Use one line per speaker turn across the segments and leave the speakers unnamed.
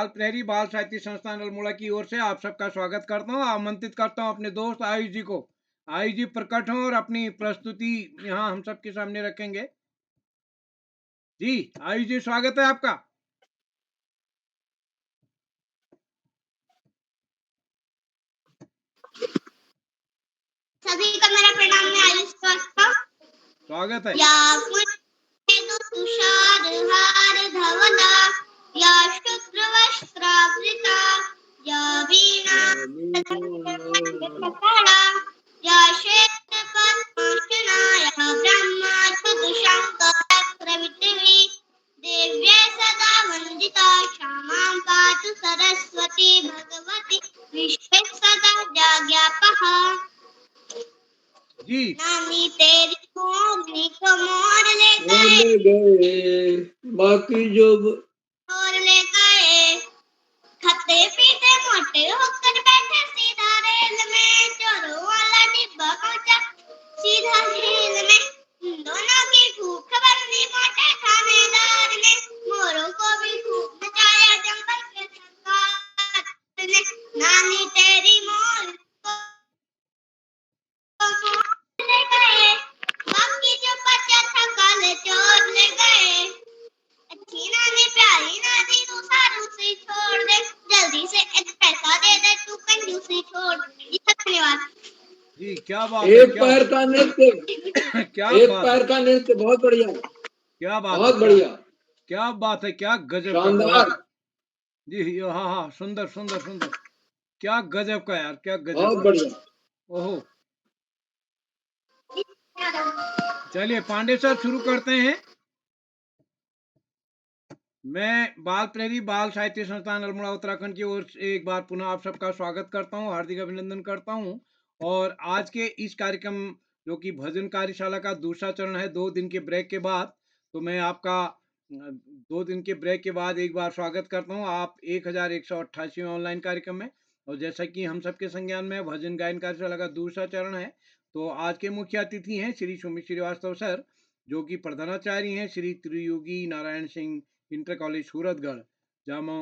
बाल प्रहरी बाल साहित्य संस्थान अल्मोड़ा की ओर से आप सबका स्वागत करता हूँ। आमंत्रित करता हूँ अपने दोस्त आयुष जी को। आयुष जी प्रकट हों और अपनी प्रस्तुति यहाँ हम सबके सामने रखेंगे। जी आयुष जी, स्वागत है आपका।
सभी को मेरा प्रणाम। मैं आयुष श्रीवास्तव।
स्वागत है।
तुषार हार धवला या शुभ्र वस्त्रावृता या वीणा या श्वेत पद्मासना या ब्रह्माच्युत शंकरचक्रविद्रुवी दिव्य सदा वंदिता क्षमां पातु सरस्वती भगवती विश्वे सदा जाग्यापः।
जी
नानी तेरी मोरनी को मोर ले गए,
बाकी जो
मोर ले गए। खट्टे पीते मोटे होकर बैठे सीधा रेल में, चोरों वाला डिब्बा पहुंचा सीधा जेल में। दोनों की खूब खबर ली मोटे थानेदार ने, मोरों को भी खूब नचाया जंगल के सरकार ने। नानी तेरी मोर ले गए, बाकी जो बचा था काले चोर ले गए। अच्छी नानी प्यारी नानी तू सारू से छोड़ दे, जल्दी से एक पैसा दे दे तू कंजूसी छोड़ दे। धन्यवाद
जी, क्या बात
एक
है,
पैर का नृत्य
क्या
एक
बात
पैर
है,
का नृत्य बहुत बढ़िया,
क्या बात है,
बहुत बढ़िया,
क्या बात है, क्या गजब का
शानदार,
बहुत। जी हाँ हाँ, सुंदर सुंदर सुंदर, क्या गजब का यार, क्या गजब
बहुत
का।
बढ़िया।
ओहो, चलिए पांडे सर शुरू करते हैं। मैं बाल प्रहरी बाल साहित्य संस्थान अल्मोड़ा उत्तराखंड की ओर से एक बार पुनः आप सबका स्वागत करता हूं, हार्दिक अभिनंदन करता हूं। और आज के इस कार्यक्रम जो कि भजन कार्यशाला का दूसरा चरण है, 2 दिन के ब्रेक के बाद, तो मैं आपका 2 दिन के ब्रेक के बाद एक बार स्वागत करता हूं आप 1188वें ऑनलाइन कार्यक्रम में। और जैसा कि हम सबके संज्ञान में भजन गायन कार्यशाला का दूसरा चरण है, तो आज के मुख्य अतिथि हैं श्री सुमित श्रीवास्तव सर, जो कि प्रधानाचार्य हैं श्री त्रियोगी नारायण सिंह इंटर कॉलेज सूरतगढ़, जामा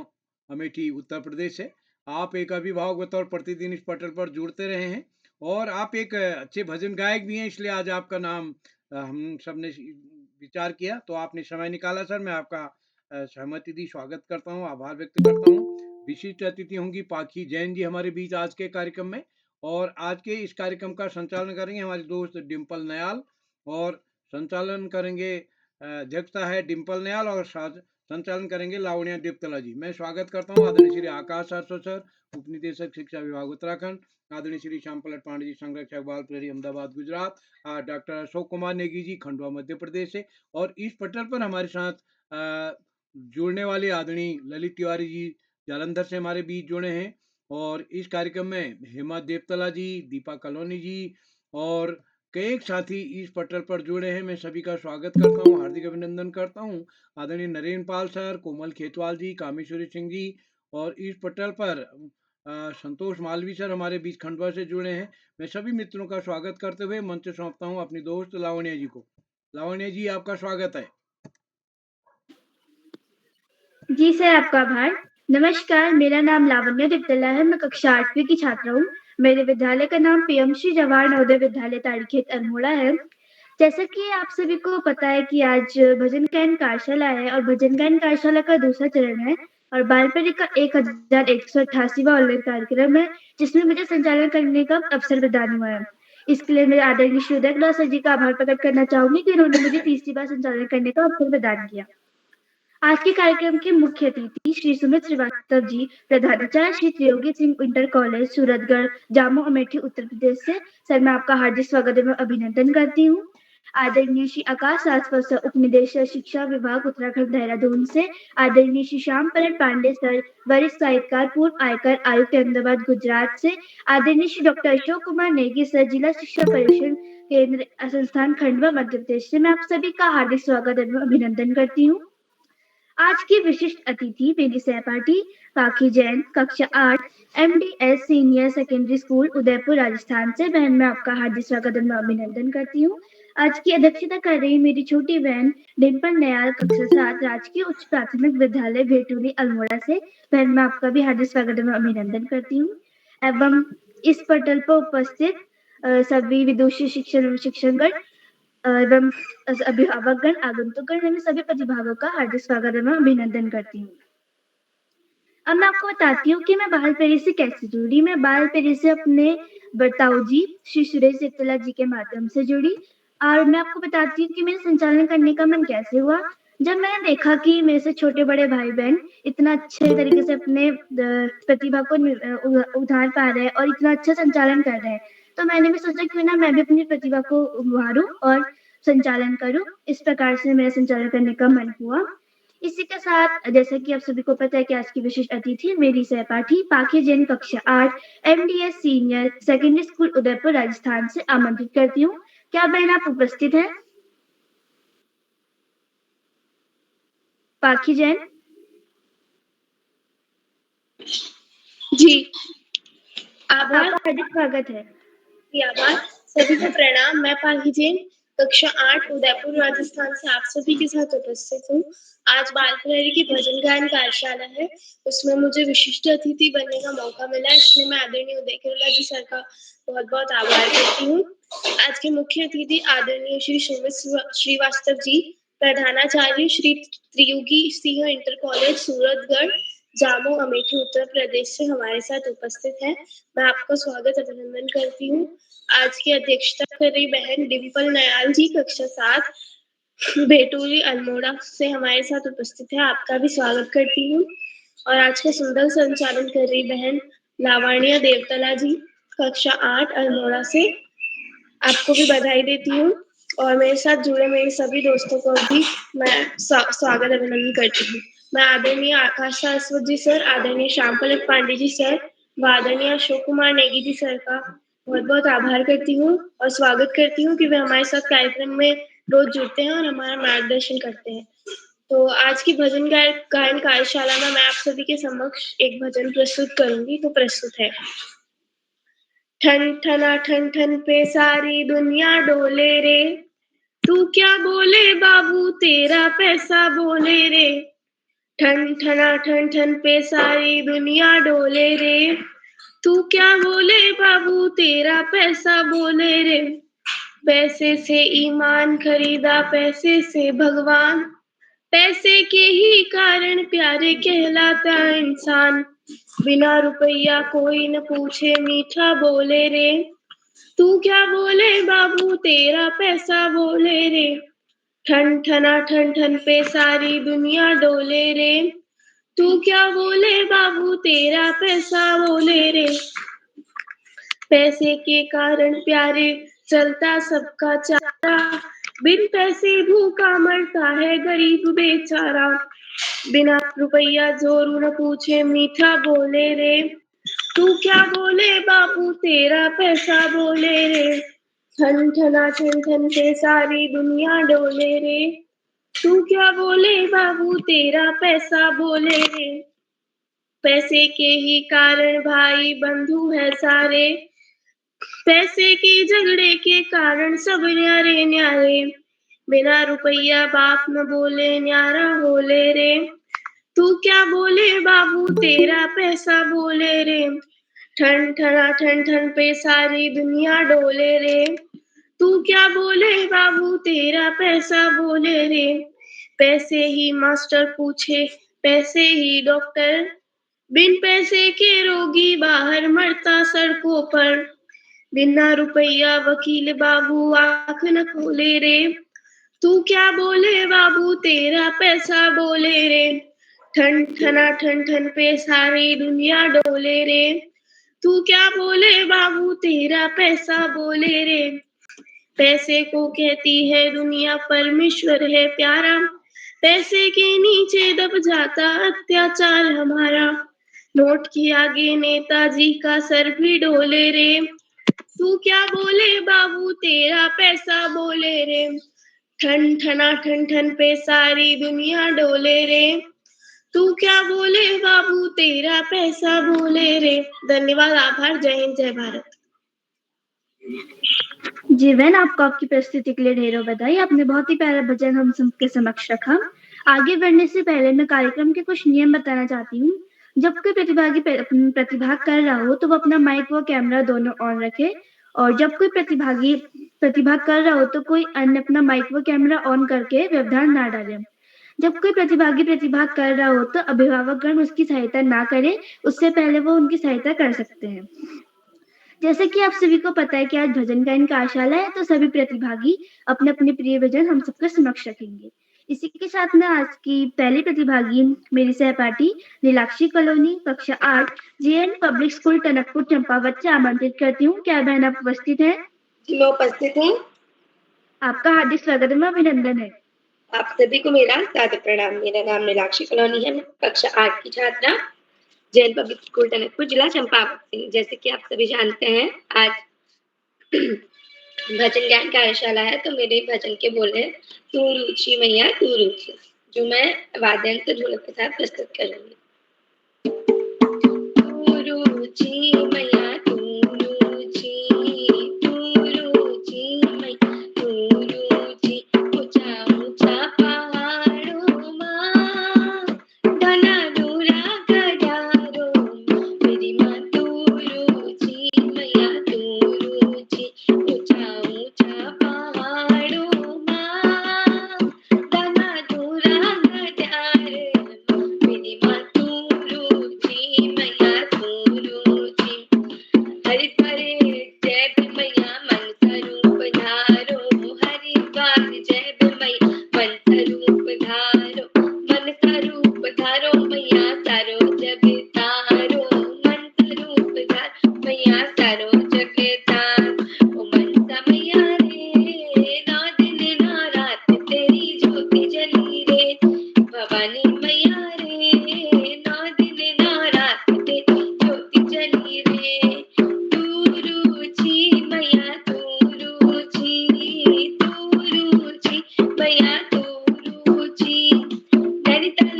अमेठी, उत्तर प्रदेश से। आप एक अभिभावक बतौर प्रतिदिन इस पटल पर जुड़ते रहे हैं और आप एक अच्छे भजन गायक भी हैं, इसलिए आज आपका नाम हम सब ने विचार किया, तो आपने समय निकाला सर। मैं आपका सहमति दी, स्वागत करता हूँ, आभार व्यक्त करता हूँ। विशिष्ट अतिथि होंगी पाखी जैन जी हमारे बीच आज के कार्यक्रम में। और आज के इस कार्यक्रम का संचालन करेंगे हमारे दोस्त डिम्पल नयाल, और संचालन करेंगे अध्यक्षता है डिम्पल नयाल, और संचालन करेंगे लावण्या देवतला जी। मैं स्वागत करता हूँ आदरणीय श्री आकाश आरसो सर, उप निदेशक शिक्षा विभाग उत्तराखंड, आदरणीय श्री श्याम पलट पांडे जी, संरक्षक बाल प्रहरी अहमदाबाद गुजरात, डॉक्टर अशोक कुमार नेगी जी खंडवा मध्य प्रदेश से। और इस पटल पर हमारे साथ जुड़ने वाले आदरणीय ललित तिवारी जी जालंधर से हमारे बीच जुड़े हैं। और इस कार्यक्रम में हेमा देवतला जी, दीपा कलोनी जी और कई साथी इस पटल पर जुड़े हैं। मैं सभी का स्वागत करता हूँ, हार्दिक अभिनंदन करता हूँ। आदरणीय नरेंद्र पाल सर, कोमल खेतवाल जी, कामेश्वरी सिंह जी, और इस पटल पर संतोष मालवी सर हमारे बीच खंडवा से जुड़े हैं। मैं सभी मित्रों का स्वागत करते हुए मंच सौंपता हूँ अपनी दोस्त लावण्या जी को। लावण्या जी, आपका स्वागत है।
जी सर, आपका आभार। नमस्कार, मेरा नाम लावण्या देवतला है। मैं कक्षा 8वीं की छात्रा हूँ। मेरे विद्यालय का नाम पीएम श्री जवाहर नवोदय विद्यालय ताड़ीखेत अल्मोड़ा है। जैसा कि आप सभी को पता है कि आज भजन गायन कार्यशाला है और भजन गायन कार्यशाला का दूसरा चरण है और बाल प्रहरी का 1188वां ऑनलाइन कार्यक्रम है, जिसमें मुझे संचालन करने का अवसर प्रदान हुआ है। इसके लिए मैं आदरणीय श्री उदय कला सर जी का आभार प्रकट करना चाहूंगी कि उन्होंने मुझे तीसरी बार संचालन करने का अवसर प्रदान किया। आज के कार्यक्रम के मुख्य अतिथि श्री सुमित श्रीवास्तव जी, प्रधानाचार्य श्री त्रियोगी सिंह इंटर कॉलेज सूरतगढ़, जामो अमेठी, उत्तर प्रदेश से। सर, मैं आपका हार्दिक स्वागत एवं अभिनंदन करती हूँ। आदरणीय श्री आकाश आसपास सर, उप निदेशक शिक्षा विभाग उत्तराखंड देहरादून से। आदरणीय श्री श्याम पलट पांडे सर, वरिष्ठ साहित्यकार, पूर्व आयकर आयुक्त अहमदाबाद गुजरात से। आदरणीय श्री डॉक्टर अशोक कुमार नेगी सर, जिला शिक्षा परिषद केंद्र संस्थान खंडवा मध्य प्रदेश से। मैं आप सभी का हार्दिक स्वागत एवं अभिनंदन करती हूँ। आज की विशिष्ट अतिथि मेरी सहपाठी पाखी जैन, कक्षा 8, MDS senior secondary school Udaipur Rajasthan से। बहन, मैं आपका हार्दिक स्वागत एवं अभिनंदन करती हूँ। आज की अध्यक्षता कर रही मेरी छोटी बहन डिम्पल नयाल कक्षा 7 राजकीय उच्च प्राथमिक विद्यालय भेटूली अल्मोड़ा से। बहन मैं आपका भी हार्दिक स्वागत एवं अभिनंदन करती हूँ एवं इस पटल पर उपस्थित सभी विदुषी शिक्षणगण एवं अभिभावकगण आगंतुकगण एवं सभी प्रतिभागों का हार्दिक स्वागत एवं अभिनंदन करती हूँ। अब मैं आपको बताती हूँ कि मैं बाल पेरी से कैसे जुड़ी। मैं बाल पेरी से अपने बरताऊ जी श्री सुरेश सित्तला जी के माध्यम से जुड़ी और मैं आपको बताती हूँ कि मेरे संचालन करने का मन कैसे हुआ। जब मैंने देखा कि मेरे से छोटे बड़े भाई बहन इतना अच्छे तरीके से अपने प्रतिभा को उधार पा रहे हैं और इतना अच्छा संचालन कर रहे हैं, तो मैंने भी सोचा क्यों ना मैं भी अपनी प्रतिभा को उभारूं और संचालन करूं। इस प्रकार से मेरा संचालन करने का मन हुआ। इसी के साथ जैसे कि आप सभी को पता है कि आज की विशेष अतिथि मेरी सहपाठी पाखी जैन कक्षा 8 MDS senior secondary school Udaipur Rajasthan से आमंत्रित करती हूँ। क्या बहन आप उपस्थित हैं? पाखी जैन
जी,
आपका
आभार।
हार्दिक स्वागत है।
आभार। सभी को प्रणाम। मैं पाखी जैन कक्षा 8 उदयपुर राजस्थान से आप सभी के साथ उपस्थित हूँ। आज बाल प्रहरी की भजन गायन कार्यशाला है, उसमें मुझे विशिष्ट अतिथि बनने का मौका मिला, इसलिए मैं आदरणीय उदय केरला जी सर का बहुत बहुत आभार करती हूँ। आज के मुख्य अतिथि आदरणीय श्री सुमित श्रीवास्तव जी, प्रधानाचार्य श्री त्रियुगी सिंह इंटर कॉलेज सूरतगढ़ जामो अमेठी उत्तर प्रदेश से हमारे साथ उपस्थित है। मैं आपका स्वागत अभिनंदन करती हूँ। आज की अध्यक्षता कर रही बहन डिम्पल नयाल जी कक्षा 7 भेटूली अल्मोड़ा से हमारे साथ उपस्थित है, आपका भी स्वागत करती हूँ। और आज का सुंदर संचालन कर रही बहन लावण्य देवतला जी कक्षा 8 अल्मोड़ा से, आपको भी बधाई देती हूँ। और मेरे साथ जुड़े मेरे सभी दोस्तों को भी मैं स्वागत अभिनंदन करती हूँ। मैं आदरणीय आकाश सरस्वत जी सर, आदरणीय श्यामपलक पांडे जी सर व आदरणीय अशोक कुमार नेगी जी सर का बहुत बहुत आभार करती हूँ और स्वागत करती हूँ कि वे हमारे साथ कार्यक्रम में रोज जुड़ते हैं और हमारा मार्गदर्शन करते हैं। तो आज की भजन गायन कार्यशाला में मैं आप सभी के समक्ष एक भजन प्रस्तुत करूंगी, तो प्रस्तुत है। ठन ठना ठन ठन पे सारी दुनिया डोले रे, तू क्या बोले बाबू तेरा पैसा बोले रे। ठन ठना ठन ठन पे सारी दुनिया डोले रे, तू क्या बोले बाबू तेरा पैसा बोले रे। पैसे से ईमान खरीदा पैसे से भगवान, पैसे के ही कारण प्यारे कहलाता इंसान। बिना रुपया कोई न पूछे मीठा बोले रे, तू क्या बोले बाबू तेरा पैसा बोले रे। ठन ठना ठन ठन पे सारी दुनिया डोले रे, तू क्या बोले बाबू तेरा पैसा बोले रे। पैसे के कारण प्यारे चलता सबका चारा, बिन पैसे भूखा मरता है गरीब बेचारा। बिना रुपया जोरू न पूछे मीठा बोले रे, तू क्या बोले बाबू तेरा पैसा बोले रे। ठन ठना ठन ठन पे सारी दुनिया डोले रे, तू क्या बोले बाबू तेरा पैसा बोले रे। पैसे के ही कारण भाई बंधु है सारे, पैसे के झगड़े के कारण सब न्यारे न्यारे। बिना रुपया बाप न बोले न्यारा होले रे, तू क्या बोले बाबू तेरा पैसा बोले रे। ठन ठना ठन ठन पे सारी दुनिया डोले रे, तू क्या बोले बाबू तेरा पैसा बोले रे। पैसे ही मास्टर पूछे पैसे ही डॉक्टर, बिन पैसे के रोगी बाहर मरता सड़कों पर। बिना रुपया वकील बाबू आंख न खोले रे, तू क्या बोले बाबू तेरा पैसा बोले रे। ठन ठना ठन ठन पे सारी दुनिया डोले रे, तू क्या बोले बाबू तेरा पैसा बोले रे। पैसे को कहती है दुनिया परमेश्वर है प्यारा, पैसे के नीचे दब जाता अत्याचार हमारा। नोट के आगे नेताजी का सर भी डोले रे, तू क्या बोले बाबू तेरा पैसा बोले रे। ठन ठना ठन ठन पे सारी दुनिया डोले रे, तू क्या बोले बाबू तेरा पैसा बोले रे। धन्यवाद, आभार, जय हिंद, जय भारत।
जी बहन, आपको आपकी प्रस्तुति के लिए ढेरों बधाई। आपने बहुत ही प्यारा भजन हम सबके समक्ष रखा। आगे बढ़ने से पहले मैं कार्यक्रम के कुछ नियम बताना चाहती हूँ। जब कोई प्रतिभागी प्रतिभाग कर रहा हो तो वो अपना माइक व कैमरा दोनों ऑन रखे, और जब कोई प्रतिभागी प्रतिभाग कर रहा हो तो कोई अन्य अपना माइक व कैमरा ऑन करके व्यवधान ना डाले। जब कोई प्रतिभागी प्रतिभाग कर रहा हो तो अभिभावकगण उसकी सहायता ना करें, उससे पहले वो उनकी सहायता कर सकते हैं। जैसे कि आप सभी को पता है कि आज भजन गायन कार्यशाला है, तो सभी प्रतिभागी अपने अपने प्रिय भजन हम सबके समक्ष रखेंगे। इसी के साथ में आज की पहली प्रतिभागी मेरी सहपाठी नीलाक्षी कॉलोनी कक्षा 8 JN public school Tanakpur Champawat से आमंत्रित करती हूँ। क्या बहन आप उपस्थित हैं?
जी मैं उपस्थित हूँ।
आपका हार्दिक स्वागत है, अभिनंदन है।
आप सभी को मेरा सादर प्रणाम। मेरा नाम नीलाक्षी कॉलोनी है। मैं कक्षा 8 की छात्रा, जैन पब्लिक स्कूल टनकपुर, जिला चंपावत से। जैसे कि आप सभी जानते हैं, आज भजन ज्ञान कार्यशाला है, तो मेरे भजन के बोल हैं तू रुचि मैया तू रुचि, जो मैं वाद्य यंत्र ढोलक के साथ प्रस्तुत करूंगी। तू रुचि मैया तू रुचि, तू रुचि मैया तू रुचि, ऊंचा ऊंचा पहाड़ों माँ घना दूरा गजारो, मेरी माँ तू रुचि मैया तू रुचि, ऊंचा ऊंचा पहाड़ों माँ घना दूरा गजारे, मेरी माँ तू रुचि मैया तू रुचि, हरिद्वार जय भी मैया मन स्वरूप धारो, हरिद्वार जय भी मैया मन स्वरूप धारो, मन स्वरूप धारो मैया सारो जग तारो, मन स्वरूप धारो मैया सारो जग तारो, ओ मनसा मैया रे ना दिन ना रात तेरी ज्योति जली रे, भवानी मैया रे ना दिन ना रात तेरी ज्योति जली रे, तू रुचि मैया तू रुचि, तू रुचि मैया तू रुचि, नैनीताल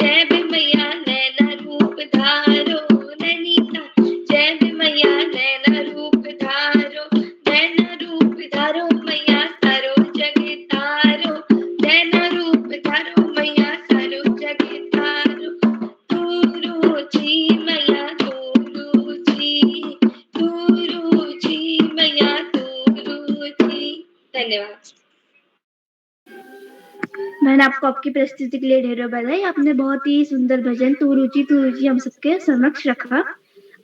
जय भी मैया नैना रूप धारो, नैनीताल जय भी मैया नैना रूप धारो, नैना रूप धारो मैया सारो जग तारो, नैना रूप धारो मैया सारो जग तारो, तू रुचि मैया तू रुचि, तू रुचि मैया तू रुचि। धन्यवाद।
मैंने आपको आपकी प्रस्तुति के लिए ढेरों बधाई। आपने बहुत ही सुंदर भजन तू रुचि हम सबके समक्ष रखा।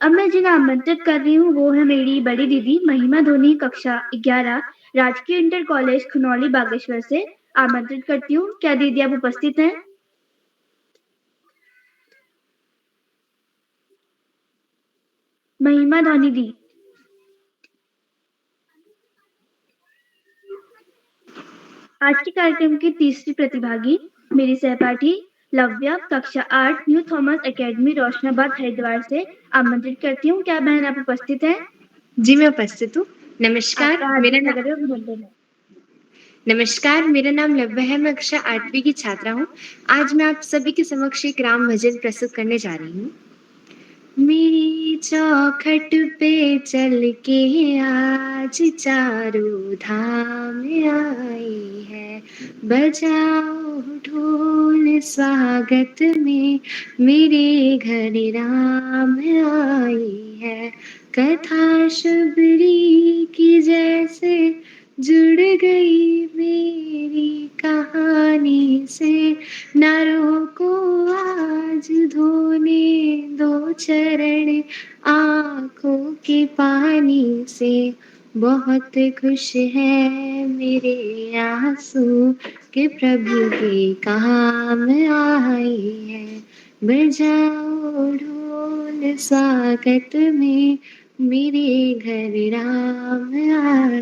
अब मैं जिन्हें आमंत्रित कर रही हूँ वो है मेरी बड़ी दीदी महिमा धोनी कक्षा 11 राजकीय इंटर कॉलेज खनौली बागेश्वर से। आमंत्रित करती हूँ। क्या दीदी आप उपस्थित हैं? महिमा धोनी दी। आज के कार्यक्रम की तीसरी प्रतिभागी मेरी सहपाठी लव्या कक्षा 8 new Thomas academy Roshnabad Haridwar से। आमंत्रित करती हूँ। क्या बहन आप उपस्थित हैं?
जी मैं उपस्थित हूँ। नमस्कार, मेरा नाम लव्या है। मैं कक्षा 8वीं की छात्रा हूँ। आज मैं आप सभी के समक्ष एक राम भजन प्रस्तुत करने जा रही हूँ। मेरी चौखट पे चल के आज चारों धाम आई है, बजाओ ढोल स्वागत में मेरे घर राम आई है, कथा शबरी की जैसे जुड़ गई मेरी कहानी से, ना रोको आज धोने दो चरण आँखों के पानी से, बहुत खुश है मेरे आंसू के प्रभु के काम आए हैं, बजाओ ढोल स्वागत में मेरे घर राम आए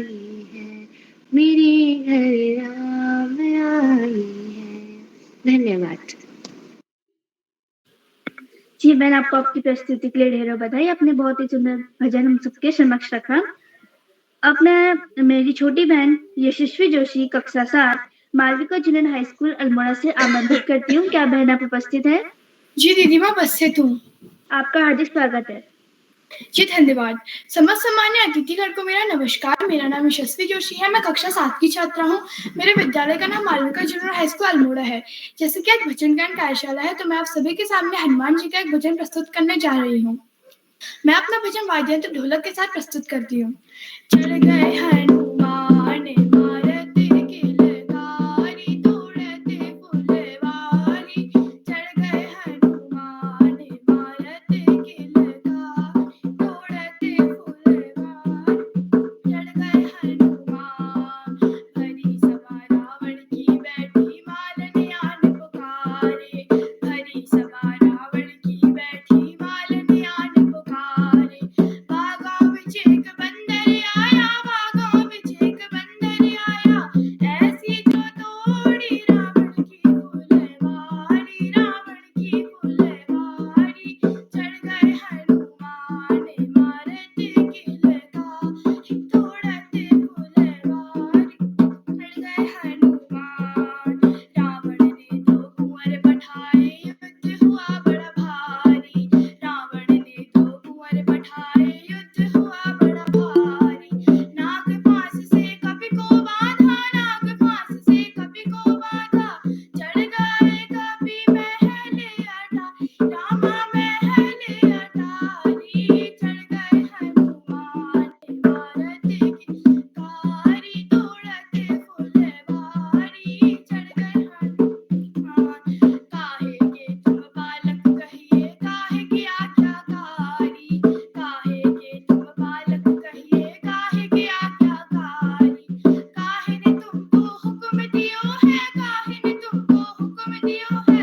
हैं, मेरे घर राम आए हैं। धन्यवाद।
जी मैंने आपको आपकी प्रस्तुति के लिए ढेरों बधाई। आपने बहुत ही सुंदर भजन हम सबके समक्ष रखा। अब मैं मेरी छोटी बहन यशस्वी जोशी कक्षा 7 Malvika junior high school Almora से आमंत्रित करती हूँ। क्या बहन आप उपस्थित हैं?
जी दीदी मैं उपस्थित हूँ।
आपका हार्दिक स्वागत है।
जी धन्यवाद। समस्त सम्मान्य अतिथिगण को मेरा नमस्कार। मेरा नाम यशस्वी जोशी है। मैं कक्षा 7 की छात्रा हूँ। मेरे विद्यालय का नाम Malvika junior high school Almora है। जैसे कि आज भजन गायन कार्यशाला है, तो मैं आप सभी के सामने हनुमान जी का एक भजन प्रस्तुत करने जा रही हूँ। मैं अपना भजन वाद्य यंत्र ढोलक के साथ प्रस्तुत करती हूँ। चढ़ गए हनुमान इमारत की लगारी, तोड़ते फुलवारी। चढ़ गए हनुमान इमारत की लगारी, तोड़ते फुलवारी। चढ़ गए हनुमान भरी सभा रावण की बैठी, मालन आन पुकारे। भरी सभा रावण की बैठी, मालन आन पुकारे। बागा बिच एक बंदर आया, बागा बिच एक बंदर आया। ऐसी जो तोड़ी रावण की फुलवारी, रावण की फुलवारी। चढ़ गए हनुमान इमारत की लगारी, तोड़ते फुलवारी। चढ़ गए हनुमान रावण ने दो कुंवर पठाए, युद्ध हुआ बड़ा भारी। रावण ने दो कुंवर पठाए, युद्ध हुआ बड़ा भारी। नाग फांस से कपि को बांधा, नाग फांस से कपि को बांधा। चढ़ गए कपि महल अटारी, रामा महल अटारी। चढ़ गए हनुमान इमारत की लगारी, तोड़ते फुलवारी। चढ़ गए हनुमान काहे के तुम बालक कहिए, काहे की आज्ञाकारी। काहे के तुम बालक कहिए, काहे की आज्ञाकारी। काहे ने तुमको हुक्म दियो है, काहे ने तुमको हुक्म दियो है।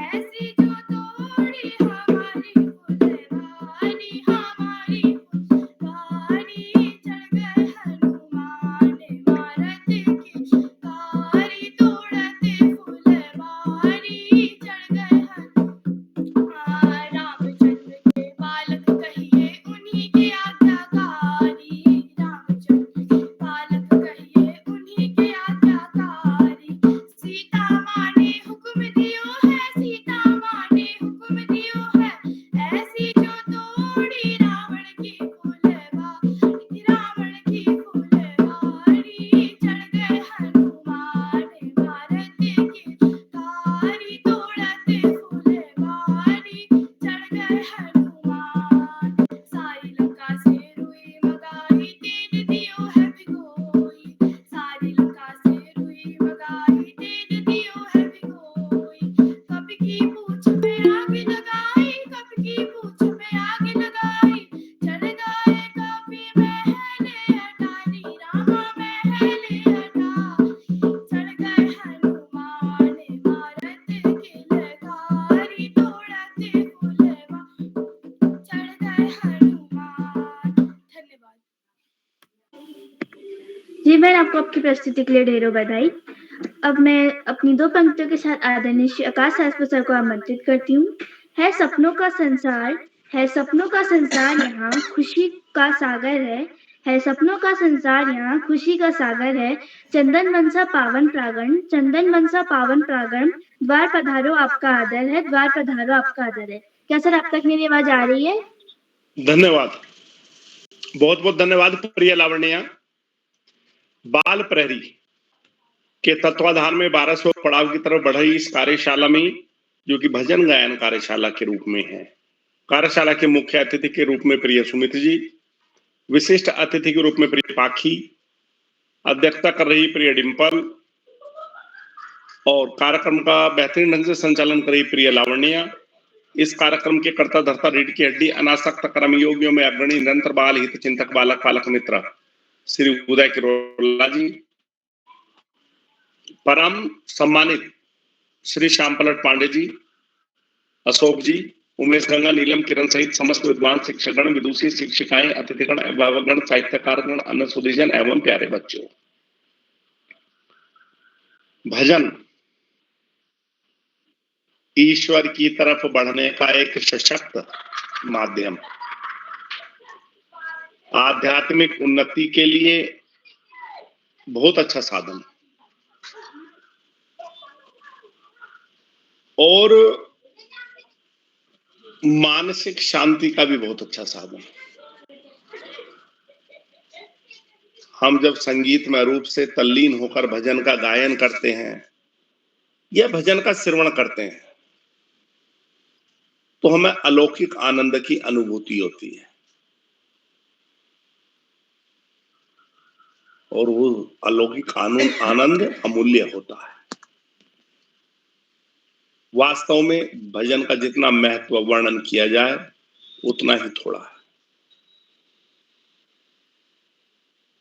ऐसी जो तोड़ी हमारी फुलवारी, हमारी फुलवारी। चढ़ गए हनुमान इमारत की लगारी, तोड़ते फुलवारी। चढ़ गए रामचंद्र के बालक कहिए, उन्हीं के आज्ञाकारी। रामचंद्र के बालक कहिए, उन्हीं के आज्ञाकारी। सीता माँ ने हुक्म दियो है, सीता माँ ने हुक्म दियो है। ऐसी जो तोड़ी रावण की फुलवारी, रावण की फुलवारी। चढ़ गए हनुमान इमारत की लगारी, तोड़ते फुलवारी। चढ़ गए हनुमान सारी लंका से रुई मगाई, तेज दियो है भिगोई। सारी लंका से रुई मगाई, तेज दियो है भिगोई। कपि की पूंछ में आग लगाई, कपि की पूंछ में आग लगाई। चढ़ गए कपि महल अटारी, रामा महल अटारी। चढ़ गए हनुमान इमारत की लगारी, तोड़ते फुलवारी। चढ़ गए हनुमान। धन्यवाद।
जी बहन, आपको आपकी प्रस्तुति के लिए ढेरों बधाई। अब मैं अपनी दो पंक्तियों के साथ आदरणीय श्री आकाश शास्त्री सर को आमंत्रित करती हूँ। है सपनों का संसार, है सपनों का संसार, यहाँ खुशी का सागर है सपनों का संसार, यहाँ खुशी का सागर है। चंदन मनसा पावन प्रांगण, चंदन मनसा पावन प्रांगण। द्वार पधारो आपका आदर है, द्वार पधारो आपका आदर है। क्या सर आप तक मेरी आवाज आ रही है?
धन्यवाद, बहुत बहुत धन्यवाद प्रिय लावण्या। बाल प्रहरी के तत्वाधान में 1200 पड़ाव की तरफ बढ़ रही इस कार्यशाला में, जो कि भजन गायन कार्यशाला के रूप में है, कार्यशाला के मुख्य अतिथि के रूप में प्रिय सुमित जी, विशिष्ट अतिथि के रूप में प्रिय पाखी, अध्यक्षता कर रही प्रिय डिम्पल और कार्यक्रम का बेहतरीन ढंग से संचालन कर रही प्रिय लावण्या। इस कार्यक्रम के कर्ता धर्ता रीढ़ की हड्डी अनासक्त कर्मयोगियों में अग्रणी निरंतर बाल हित चिंतक बालक पालक मित्र श्री उदय किरोला जी, परम सम्मानित श्री श्याम पलट पांडे जी, अशोक जी, उमेश गंगा, नीलम, किरण सहित समस्त विद्वान शिक्षकगण, विदुषी शिक्षिकाएं, अतिथिगण, अभिभावकगण, साहित्यकारगण, अन्य सुधीजन एवं प्यारे बच्चों। भजन ईश्वर की तरफ बढ़ने का एक सशक्त माध्यम, आध्यात्मिक उन्नति के लिए बहुत अच्छा साधन और मानसिक शांति का भी बहुत अच्छा साधन। हम जब संगीतमय रूप से तल्लीन होकर भजन का गायन करते हैं या भजन का श्रवण करते हैं तो हमें अलौकिक आनंद की अनुभूति होती है और वो अलौकिक आनंद अमूल्य होता है। वास्तव में भजन का जितना महत्व वर्णन किया जाए उतना ही थोड़ा है।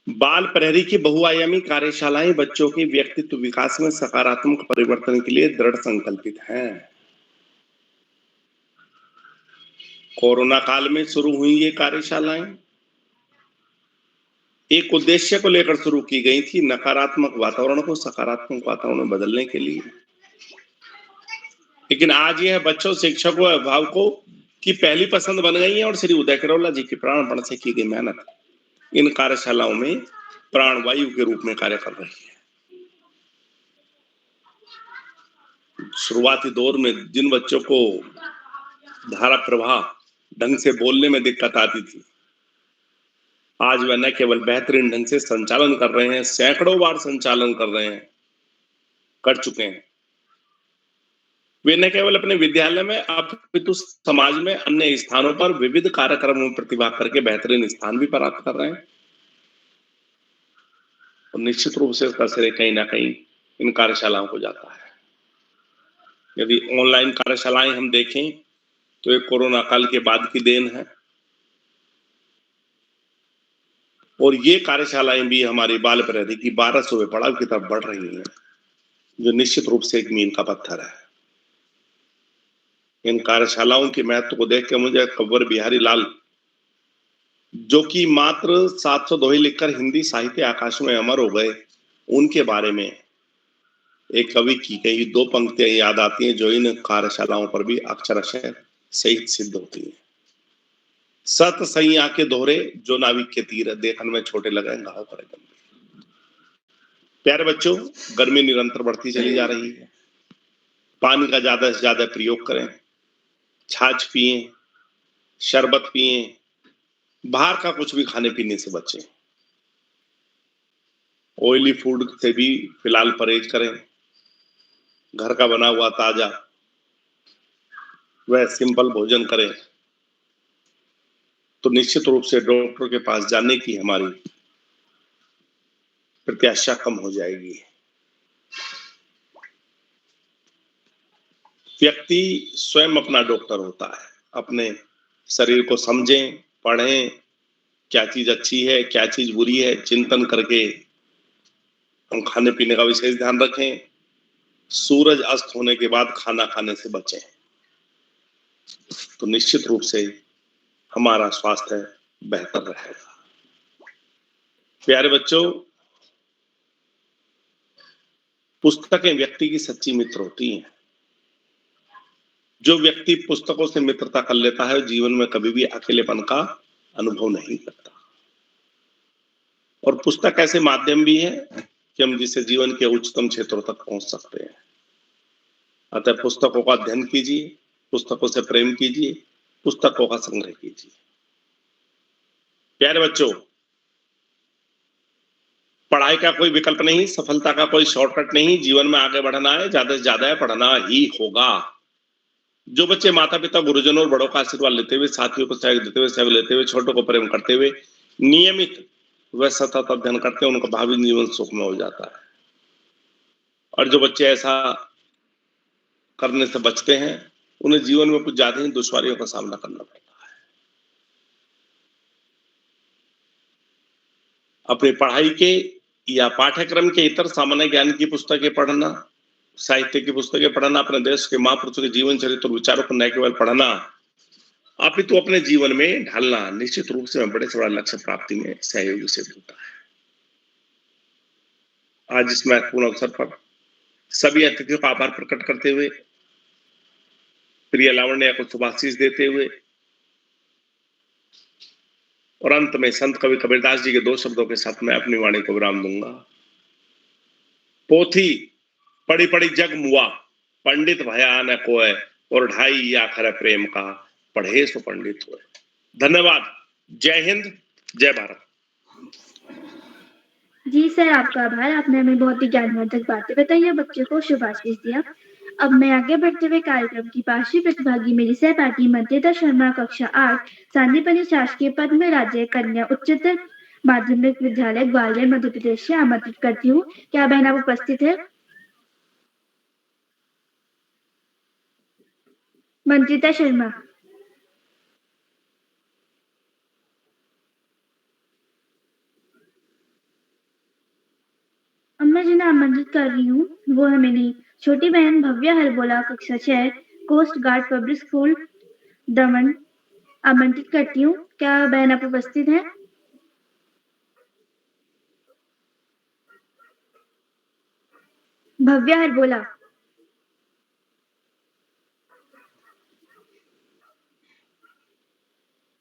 बाल प्रहरी की बहुआयामी कार्यशालाएं बच्चों के व्यक्तित्व विकास में सकारात्मक परिवर्तन के लिए दृढ़ संकल्पित हैं। कोरोना काल में शुरू हुई ये कार्यशालाएं एक उद्देश्य को लेकर शुरू की गई थी, नकारात्मक वातावरण को सकारात्मक वातावरण में बदलने के लिए। लेकिन आज यह बच्चों, शिक्षकों, अभिभावकों की पहली पसंद बन गई है और श्री उदय किरौला जी की प्राणपण से की गई मेहनत इन कार्यशालाओं में प्राणवायु के रूप में कार्य कर रही है। शुरुआती दौर में जिन बच्चों को धारा प्रवाह ढंग से बोलने में दिक्कत आती थी, आज वह न केवल बेहतरीन ढंग से संचालन कर रहे हैं, सैकड़ों बार संचालन कर चुके हैं। वे न केवल अपने विद्यालय में अपितु समाज में अन्य स्थानों पर विविध कार्यक्रमों में प्रतिभाग करके बेहतरीन स्थान भी प्राप्त कर रहे हैं और निश्चित रूप से इसका श्रेय कहीं ना कहीं इन कार्यशालाओं को जाता है। यदि ऑनलाइन कार्यशालाएं हम देखें तो ये कोरोना काल के बाद की देन है और ये कार्यशालाएं भी हमारी बाल प्रहरी की 1200वें पड़ाव की तरफ बढ़ रही हैं, जो निश्चित रूप से एक मील का पत्थर है। इन कार्यशालाओं के महत्व को देख के मुझे कंवर बिहारी लाल, जो कि मात्र 700 दोहे लिखकर हिंदी साहित्य आकाश में अमर हो गए, उनके बारे में एक कवि की कई 2 पंक्तियां याद आती हैं जो इन कार्यशालाओं पर भी अक्षरशः सही सिद्ध होती हैं। सत सही आके दोहरे जो नाविक के तीर, देखन में छोटे लगे घाव करे गंभीर। प्यारे बच्चों, गर्मी निरंतर बढ़ती चली जा रही है। पानी का ज्यादा से ज्यादा प्रयोग करें, छाछ पिए, शरबत पिए, बाहर का कुछ भी खाने पीने से बचें। ऑयली फूड से भी फिलहाल परहेज करें। घर का बना हुआ ताजा वह सिंपल भोजन करें तो निश्चित रूप से डॉक्टर के पास जाने की हमारी प्रत्याशा कम हो जाएगी। व्यक्ति स्वयं अपना डॉक्टर होता है। अपने शरीर को समझें, पढ़ें, क्या चीज अच्छी है, क्या चीज बुरी है, चिंतन करके हम खाने पीने का विशेष ध्यान रखें। सूरज अस्त होने के बाद खाना खाने से बचें तो निश्चित रूप से हमारा स्वास्थ्य बेहतर रहेगा। प्यारे बच्चों, पुस्तकें व्यक्ति की सच्ची मित्र होती हैं। जो व्यक्ति पुस्तकों से मित्रता कर लेता है जीवन में कभी भी अकेलेपन का अनुभव नहीं करता। और पुस्तक ऐसे माध्यम भी है कि हम जिससे जीवन के उच्चतम क्षेत्रों तक पहुंच सकते हैं। अतः पुस्तकों का अध्ययन कीजिए, पुस्तकों से प्रेम कीजिए, पुस्तकों का संग्रह कीजिए। प्यारे बच्चों, पढ़ाई का कोई विकल्प नहीं, सफलता का कोई शॉर्टकट नहीं। जीवन में आगे बढ़ना है, ज्यादा से ज्यादा पढ़ना ही होगा। जो बच्चे माता पिता, गुरुजनों और बड़ों का आशीर्वाद लेते हुए, साथियों को सहयोग देते हुए, सेवा लेते हुए, छोटों को प्रेम करते हुए नियमित व सतत अध्ययन करते हैं, उनका भावी जीवन सुखमय हो जाता है। और जो बच्चे ऐसा करने से बचते हैं, उन्हें जीवन में कुछ ज्यादा ही दुश्वारियों का सामना करना पड़ता है। अपनी पढ़ाई के या पाठ्यक्रम के इतर सामान्य ज्ञान की पुस्तकें पढ़ना, साहित्य की पुस्तकें पढ़ना, अपने देश के महापुरुषों के जीवन चरित्र और विचारों को न केवल पढ़ना अपितु अपने जीवन में ढालना निश्चित रूप से बड़े से बड़ा लक्ष्य प्राप्ति में सहयोगी सिद्ध होता है। आज इस महत्वपूर्ण अवसर पर सभी अतिथियों का आभार प्रकट करते हुए, प्रिय लावण्य को शुभाशीष देते हुए और अंत में संत कवि कबीरदास जी के 2 शब्दों के साथ मैं अपनी वाणी को विराम दूंगा। पोथी पढ़ी पढ़ी जग मुआ, पंडित भया न कोय, और ढाई आखर प्रेम का, पढ़े सो पंडित हुए। धन्यवाद। जय हिंद, जय भारत।
जी सर, आपका आभार। आपने हमें बहुत ही ज्ञानवर्धक बातें बताई और बच्चों को शुभ आशीष दिया। अब मैं आगे बढ़ते हुए कार्यक्रम की 5वीं प्रतिभागी मेरी सहपाठी मंत्रिता शर्मा कक्षा 8 सांदीपनि शासकीय पद्म राज्य कन्या उच्चतर माध्यमिक विद्यालय ग्वालियर मध्य प्रदेश से आमंत्रित करती हूँ। क्या बहन आप उपस्थित है? मंत्रिता शर्मा। अब मैं जिन्हें आमंत्रित कर रही हूँ वो है मेरी छोटी बहन भव्या हरबोला कक्षा 6 कोस्ट गार्ड पब्लिक स्कूल दमन। आमंत्रित करती हूँ। क्या बहन आप उपस्थित हैं? भव्या हरबोला।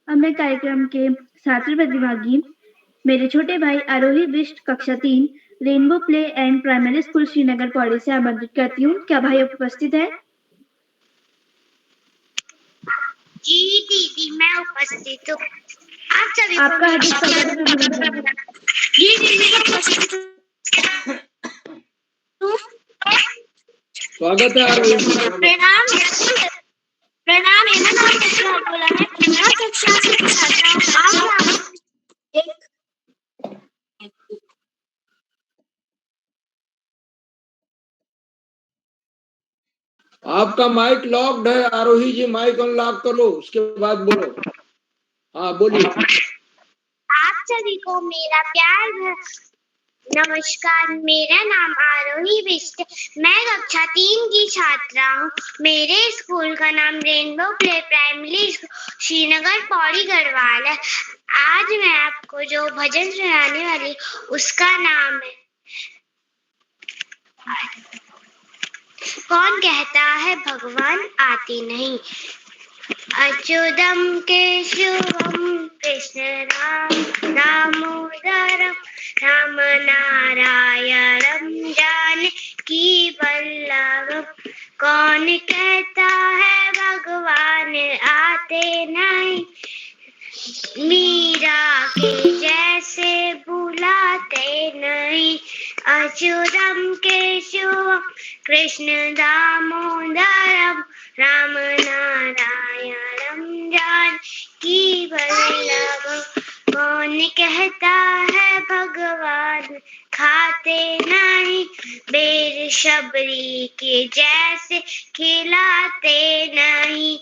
अब मैं कार्यक्रम के 7वें प्रतिभागी मेरे छोटे भाई आरोही बिष्ट कक्षा 3 rainbow play and primary school Srinagar Pauri से आमंत्रित करती हूँ। क्या भाई उपस्थित है?
जी दीदी मैं उपस्थित हूँ। आप सभी
आपका हार्दिक स्वागत है।
जी दीदी मैं उपस्थित हूँ।
स्वागत है आरोही जी, स्वागत।
प्रणाम हेमंत और कक्षा बोला है। मैं कक्षा की छात्रा हूँ। आज एक
आपका माइक लॉक्ड है आरोही जी, माइक अनलॉक करो उसके बाद बोलो। हाँ बोलिए।
आप सभी को मेरा प्यार नमस्कार। मेरा नाम आरोही बिष्ट, मैं कक्षा 3 की छात्रा हूँ। मेरे स्कूल का नाम rainbow play primary Srinagar Pauri Garhwal है। आज मैं आपको जो भजन सुनाने वाली उसका नाम है कौन कहता है भगवान आते नहीं। अच्युतम केशवम कृष्ण राम दामोदरम राम नारायणम जानकी वल्लभम। कौन कहता है भगवान आते नहीं। मीरा के जैसे बुलाते नहीं। अच्युतम केशवम कृष्ण दामोदरम राम नारायणम जानकी वल्लभम। कौन कहता है भगवान खाते नहीं। बेर शबरी के जैसे खिलाते नहीं।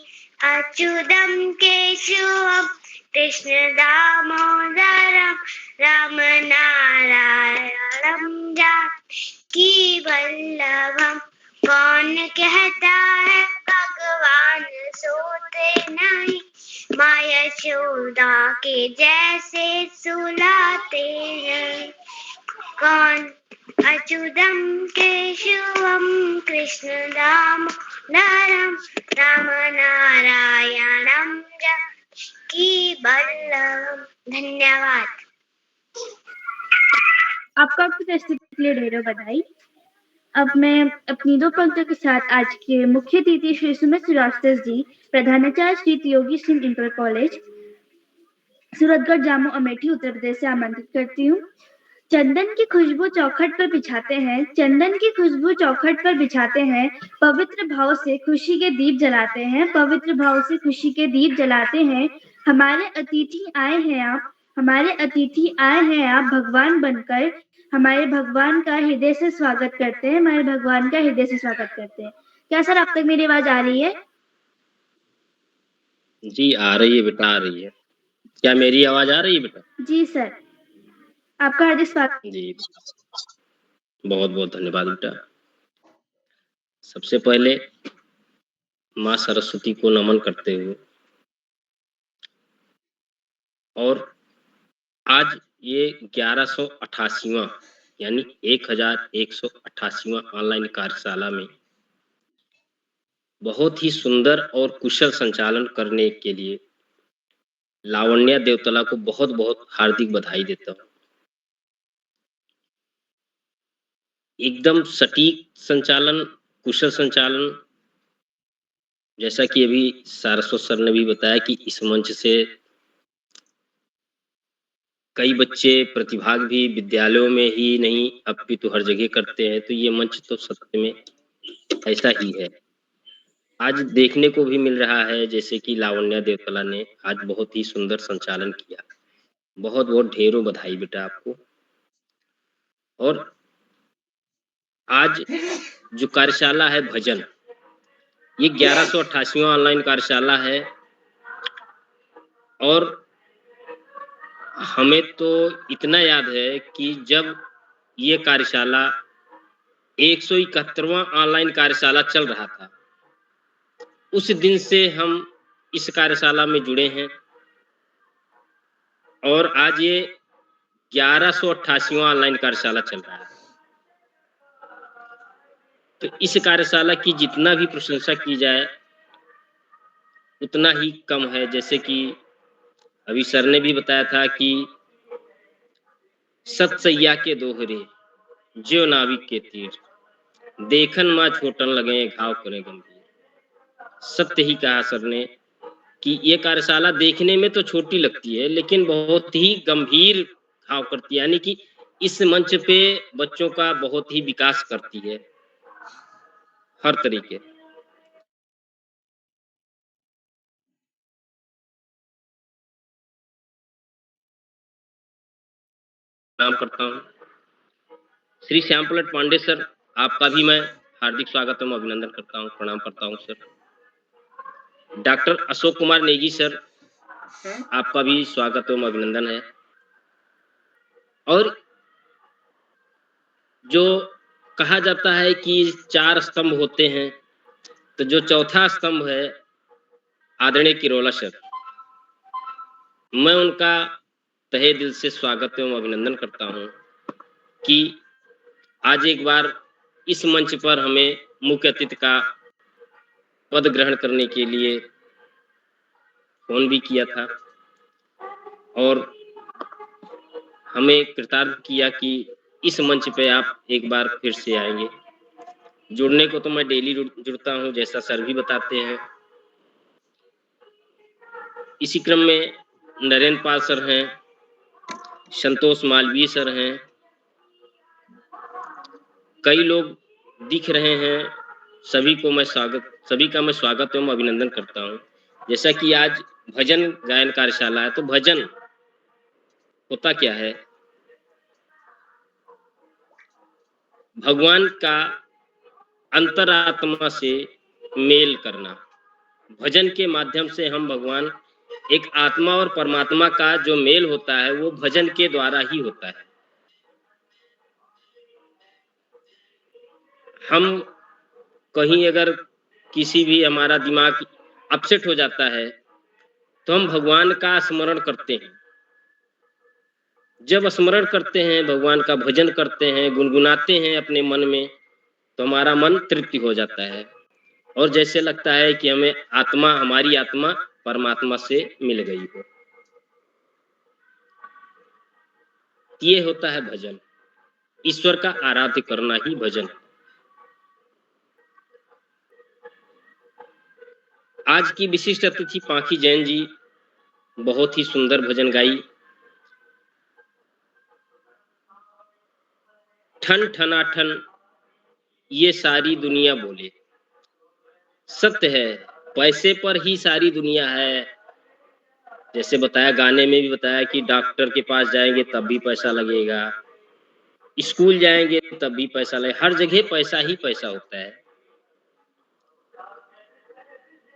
अच्युतम केशवम कृष्ण दामोदरम राम नारायणम जानकी वल्लभम। कौन कहता है भगवान सोते नहीं। माया यशोदा के जैसे सुलाते हैं। कौन अच्युतम केशवम कृष्ण दामोदरम राम नारायणम जानकी वल्लभम। धन्यवाद।
आपका उपस्थिति के लिए ढेरों बधाई। अब मैं अपनी 2 पंक्तियों के साथ आज के मुख्य अतिथि श्री सुमित श्रीवास्तव जी, प्रधानाचार्य श्री योगी सिंह इंटर कॉलेज सूरतगढ़ जामो अमेठी उत्तर प्रदेश से आमंत्रित करती हूँ। चंदन की खुशबू चौखट पर बिछाते हैं, चंदन की खुशबू चौखट पर बिछाते हैं, पवित्र भाव से खुशी के दीप जलाते हैं, पवित्र भाव से खुशी के दीप जलाते हैं। हमारे अतिथि आए हैं आप, हमारे अतिथि आए हैं आप भगवान बनकर, हमारे भगवान का हृदय से स्वागत करते हैं, हमारे भगवान का हृदय से स्वागत करते हैं। क्या सर आप तक मेरी आवाज आ रही है?
जी आ रही है बेटा, आ रही है। क्या मेरी आवाज आ रही है बेटा?
जी सर, आपका हार्दिक स्वागत।
जी बहुत बहुत धन्यवाद बेटा। सबसे पहले माँ सरस्वती को नमन करते हुए और आज ये 1188वां यानी 1188वां ऑनलाइन कार्यशाला में बहुत ही सुंदर और कुशल संचालन करने के लिए लावण्या देवतला को बहुत बहुत हार्दिक बधाई देता हूँ। एकदम सटीक संचालन, कुशल संचालन, जैसा कि अभी सारस्वत सर ने भी बताया कि इस मंच से कई बच्चे प्रतिभाग भी विद्यालयों में ही नहीं अपितु हर जगह करते हैं, तो ये मंच तो सत्य में ऐसा ही है। आज देखने को भी मिल रहा है, जैसे कि लावण्या देवतला ने आज बहुत ही सुंदर संचालन किया। बहुत बहुत ढेरों बधाई बेटा आपको। और आज जो कार्यशाला है भजन, ये 1188वां ऑनलाइन कार्यशाला है और हमें तो इतना याद है कि जब ये कार्यशाला 171वां ऑनलाइन कार्यशाला चल रहा था, उस दिन से हम इस कार्यशाला में जुड़े हैं और आज ये 1188वां ऑनलाइन कार्यशाला चल रहा है। तो इस कार्यशाला की जितना भी प्रशंसा की जाए उतना ही कम है। जैसे कि अभी सर ने भी बताया था कि सतसैया के दोहरे ज्यो नाविक के तीर, देखन माँ छोटन लगे घाव करे गंभीर। सत्य ही कहा सर ने कि ये कार्यशाला देखने में तो छोटी लगती है लेकिन बहुत ही गंभीर घाव करती है, यानी कि इस मंच पे बच्चों का बहुत ही विकास करती है हर तरीके। प्रणाम करता हूँ श्री श्याम पलट पांडे सर, आपका भी मैं हार्दिक स्वागत एवं अभिनंदन करता हूँ, प्रणाम करता हूँ sir. Doctor Ashok Kumar Negi sir, आपका भी स्वागत एवं अभिनंदन है। और जो कहा जाता है कि 4 स्तंभ होते हैं, तो जो चौथा स्तंभ है आदरणीय किरोला सर, मैं उनका तहे दिल से स्वागत एवं अभिनंदन करता हूं कि आज एक बार इस मंच पर हमें मुख्य अतिथि का पद ग्रहण करने के लिए फोन भी किया था और हमें कृतार्थ किया कि इस मंच पे आप एक बार फिर से आएंगे। जुड़ने को तो मैं डेली जुड़ता हूं, जैसा सर भी बताते हैं। इसी क्रम में नरेंद्र पाल सर हैं, संतोष मालवीय सर हैं, कई लोग दिख रहे हैं। सभी का मैं स्वागत एवं अभिनंदन करता हूं। जैसा कि आज भजन गायन कार्यशाला है, तो भजन होता क्या है? भगवान का अंतरात्मा से मेल करना। भजन के माध्यम से हम भगवान, एक आत्मा और परमात्मा का जो मेल होता है वो भजन के द्वारा ही होता है। हम कहीं अगर किसी भी हमारा दिमाग अपसेट हो जाता है तो हम भगवान का स्मरण करते हैं। जब स्मरण करते हैं, भगवान का भजन करते हैं, गुनगुनाते हैं अपने मन में, तो हमारा मन तृप्ति हो जाता है और जैसे लगता है कि हमारी आत्मा परमात्मा से मिल गई हो। ये होता है भजन, ईश्वर का आराध्य करना ही भजन। आज की विशिष्ट अतिथि पाखी जैन जी बहुत ही सुंदर भजन गाई। ठन ठना ठन ये सारी दुनिया बोले, सत्य है पैसे पर ही सारी दुनिया है। जैसे बताया, गाने में भी बताया कि डॉक्टर के पास जाएंगे तब भी पैसा लगेगा, स्कूल जाएंगे तब भी पैसा लगेगा, हर जगह पैसा ही पैसा होता है।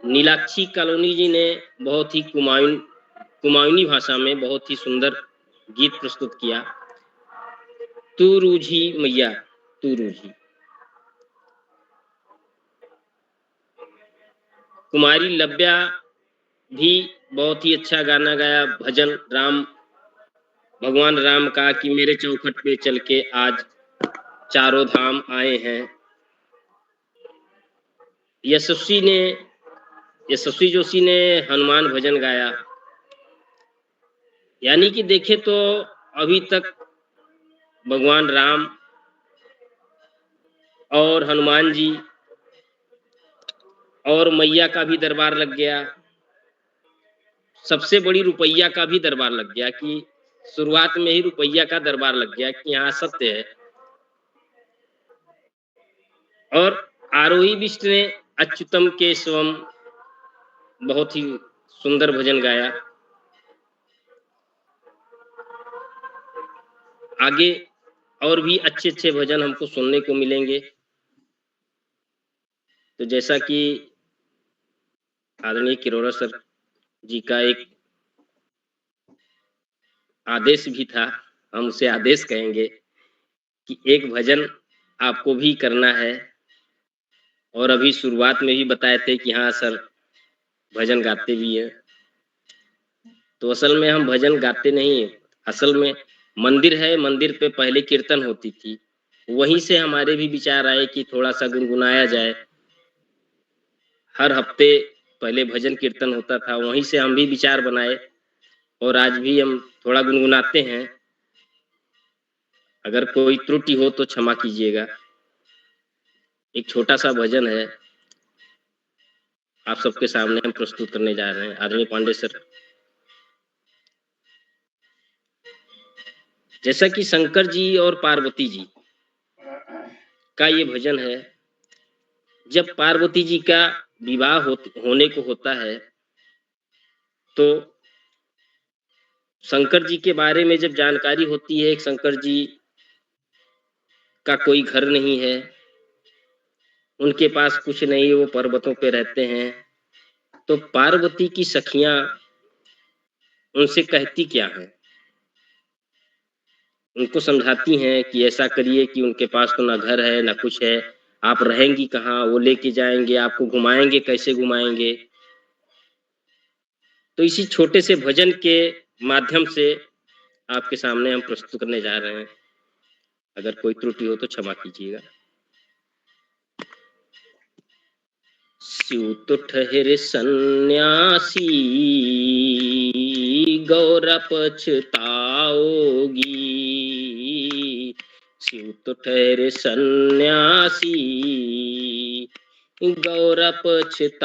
नीलाक्षी कॉलोनी जी ने बहुत ही कुमाऊनी भाषा में बहुत ही सुंदर गीत प्रस्तुत किया। तू रूझी मैया तू रूझी। कुमारी लव्या भी बहुत ही अच्छा गाना गाया, भजन भगवान राम का कि मेरे चौखट पे चल के आज चारों धाम आए हैं। यशस्वी जोशी ने हनुमान भजन गाया। यानी कि देखे तो अभी तक भगवान राम और हनुमान जी और मैया का भी दरबार लग गया, सबसे बड़ी रुपैया का भी दरबार लग गया कि शुरुआत में ही रुपया का दरबार लग गया कि यहाँ सत्य है। और आरोही बिष्ट ने अच्युतम केशवम बहुत ही सुंदर भजन गाया। आगे और भी अच्छे अच्छे भजन हमको सुनने को मिलेंगे। तो जैसा कि आदरणीय किरोड़ा सर जी का एक आदेश भी था, हम उसे आदेश कहेंगे कि एक भजन आपको भी करना है। और अभी शुरुआत में ही बताए थे कि हाँ सर भजन गाते भी हैं। तो असल में हम भजन गाते नहीं, असल में मंदिर है, मंदिर पे पहले कीर्तन होती थी, वहीं से हमारे भी विचार आए कि थोड़ा सा गुनगुनाया जाए। हर हफ्ते पहले भजन कीर्तन होता था, वहीं से हम भी विचार बनाए और आज भी हम थोड़ा गुनगुनाते हैं। अगर कोई त्रुटि हो तो क्षमा कीजिएगा। एक छोटा सा भजन है, आप सबके सामने हम प्रस्तुत करने जा रहे हैं। आदरणीय पांडे सर, जैसा कि शंकर जी और पार्वती जी का ये भजन है। जब पार्वती जी का विवाह होने को होता है तो शंकर जी के बारे में जब जानकारी होती है, शंकर जी का कोई घर नहीं है, उनके पास कुछ नहीं है, वो पर्वतों पे रहते हैं। तो पार्वती की सखियां उनसे कहती क्या है, उनको समझाती हैं कि ऐसा करिए कि उनके पास तो ना घर है ना कुछ है, आप रहेंगी कहाँ, वो लेके जाएंगे आपको, घुमाएंगे कैसे घुमाएंगे। तो इसी छोटे से भजन के माध्यम से आपके सामने हम प्रस्तुत करने जा रहे हैं। अगर कोई त्रुटि हो तो क्षमा कीजिएगा। स्यू तो ठहरे सन्यासी गौर पछताओगी, स्यू तो ठहरे सन्यासी गौर पछताओगी,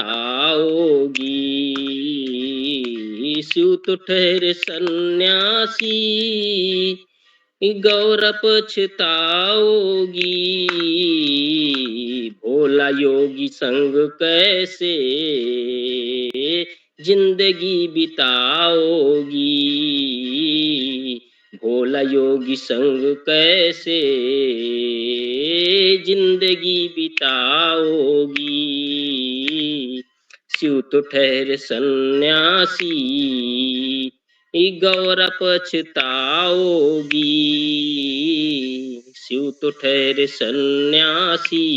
स्यू तो ठहरे सन्यासी गौर पछताओगी, भोला योगी संग कैसे जिंदगी बिताओगी, भोला योगी संग कैसे जिंदगी बिताओगी, स्यू तो ठहरे सन्यासी गौर पछताओगी, स्यू तो ठहरे सन्यासी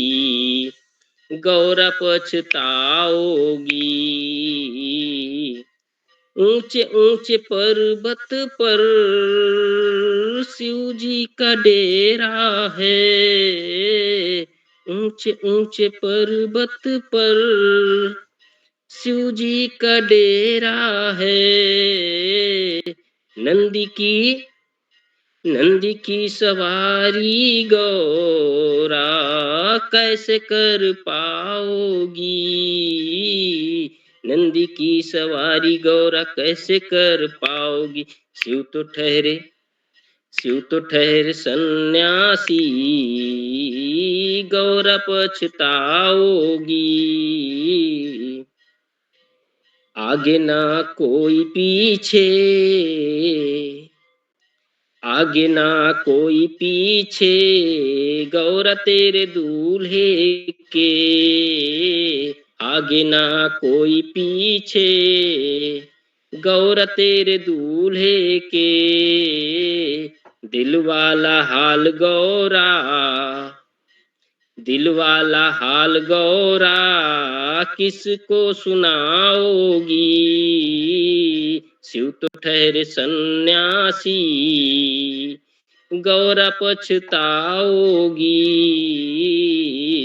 गौर पछताओगी। ऊंचे ऊंचे पर्वत पर शिव जी का डेरा है, ऊंचे ऊंचे पर्वत पर शिव जी का डेरा है, नंदी की सवारी गौरा कैसे कर पाओगी, नंदी की सवारी गौरा कैसे कर पाओगी, शिव तो ठहरे सन्यासी गौरा पछताओगी, आगे ना कोई पीछे, आगे ना कोई पीछे गौरा तेरे दूल्हे के, आगे ना कोई पीछे गौरा तेरे दूल्हे के, दिल वाला हाल गौरा, दिल वाला हाल गौरा किसको सुनाओगी, शिव तो ठहरे सन्यासी गौरा पछताओगी,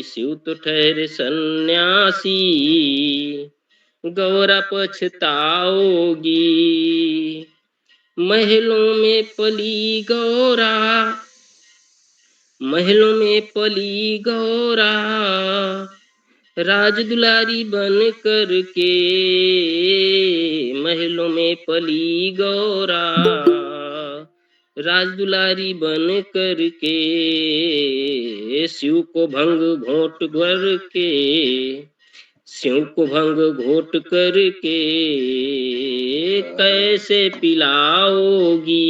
शिव तो ठहरे सन्यासी गौरा पछताओगी, महलों में पली गौरा, महलों में पली गौरा राज दुलारी बन कर के, महलों में पली गौरा राज दुलारी बन करके शिव को भंग घोट भर के, शिव को भंग घोट करके कैसे पिलाओगी,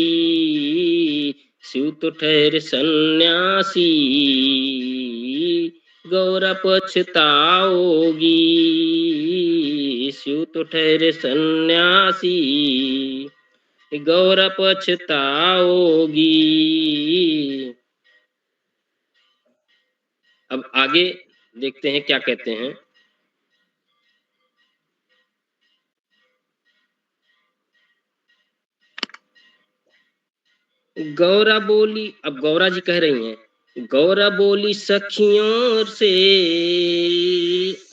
शिव तो ठहरे सन्यासी गौरा पछताओगी, शिव तो ठहरे सन्यासी गौरा पछताओगी। अब आगे देखते हैं क्या कहते हैं। गौरा बोली, अब गौरा जी कह रही हैं, गौरा बोली सखियों से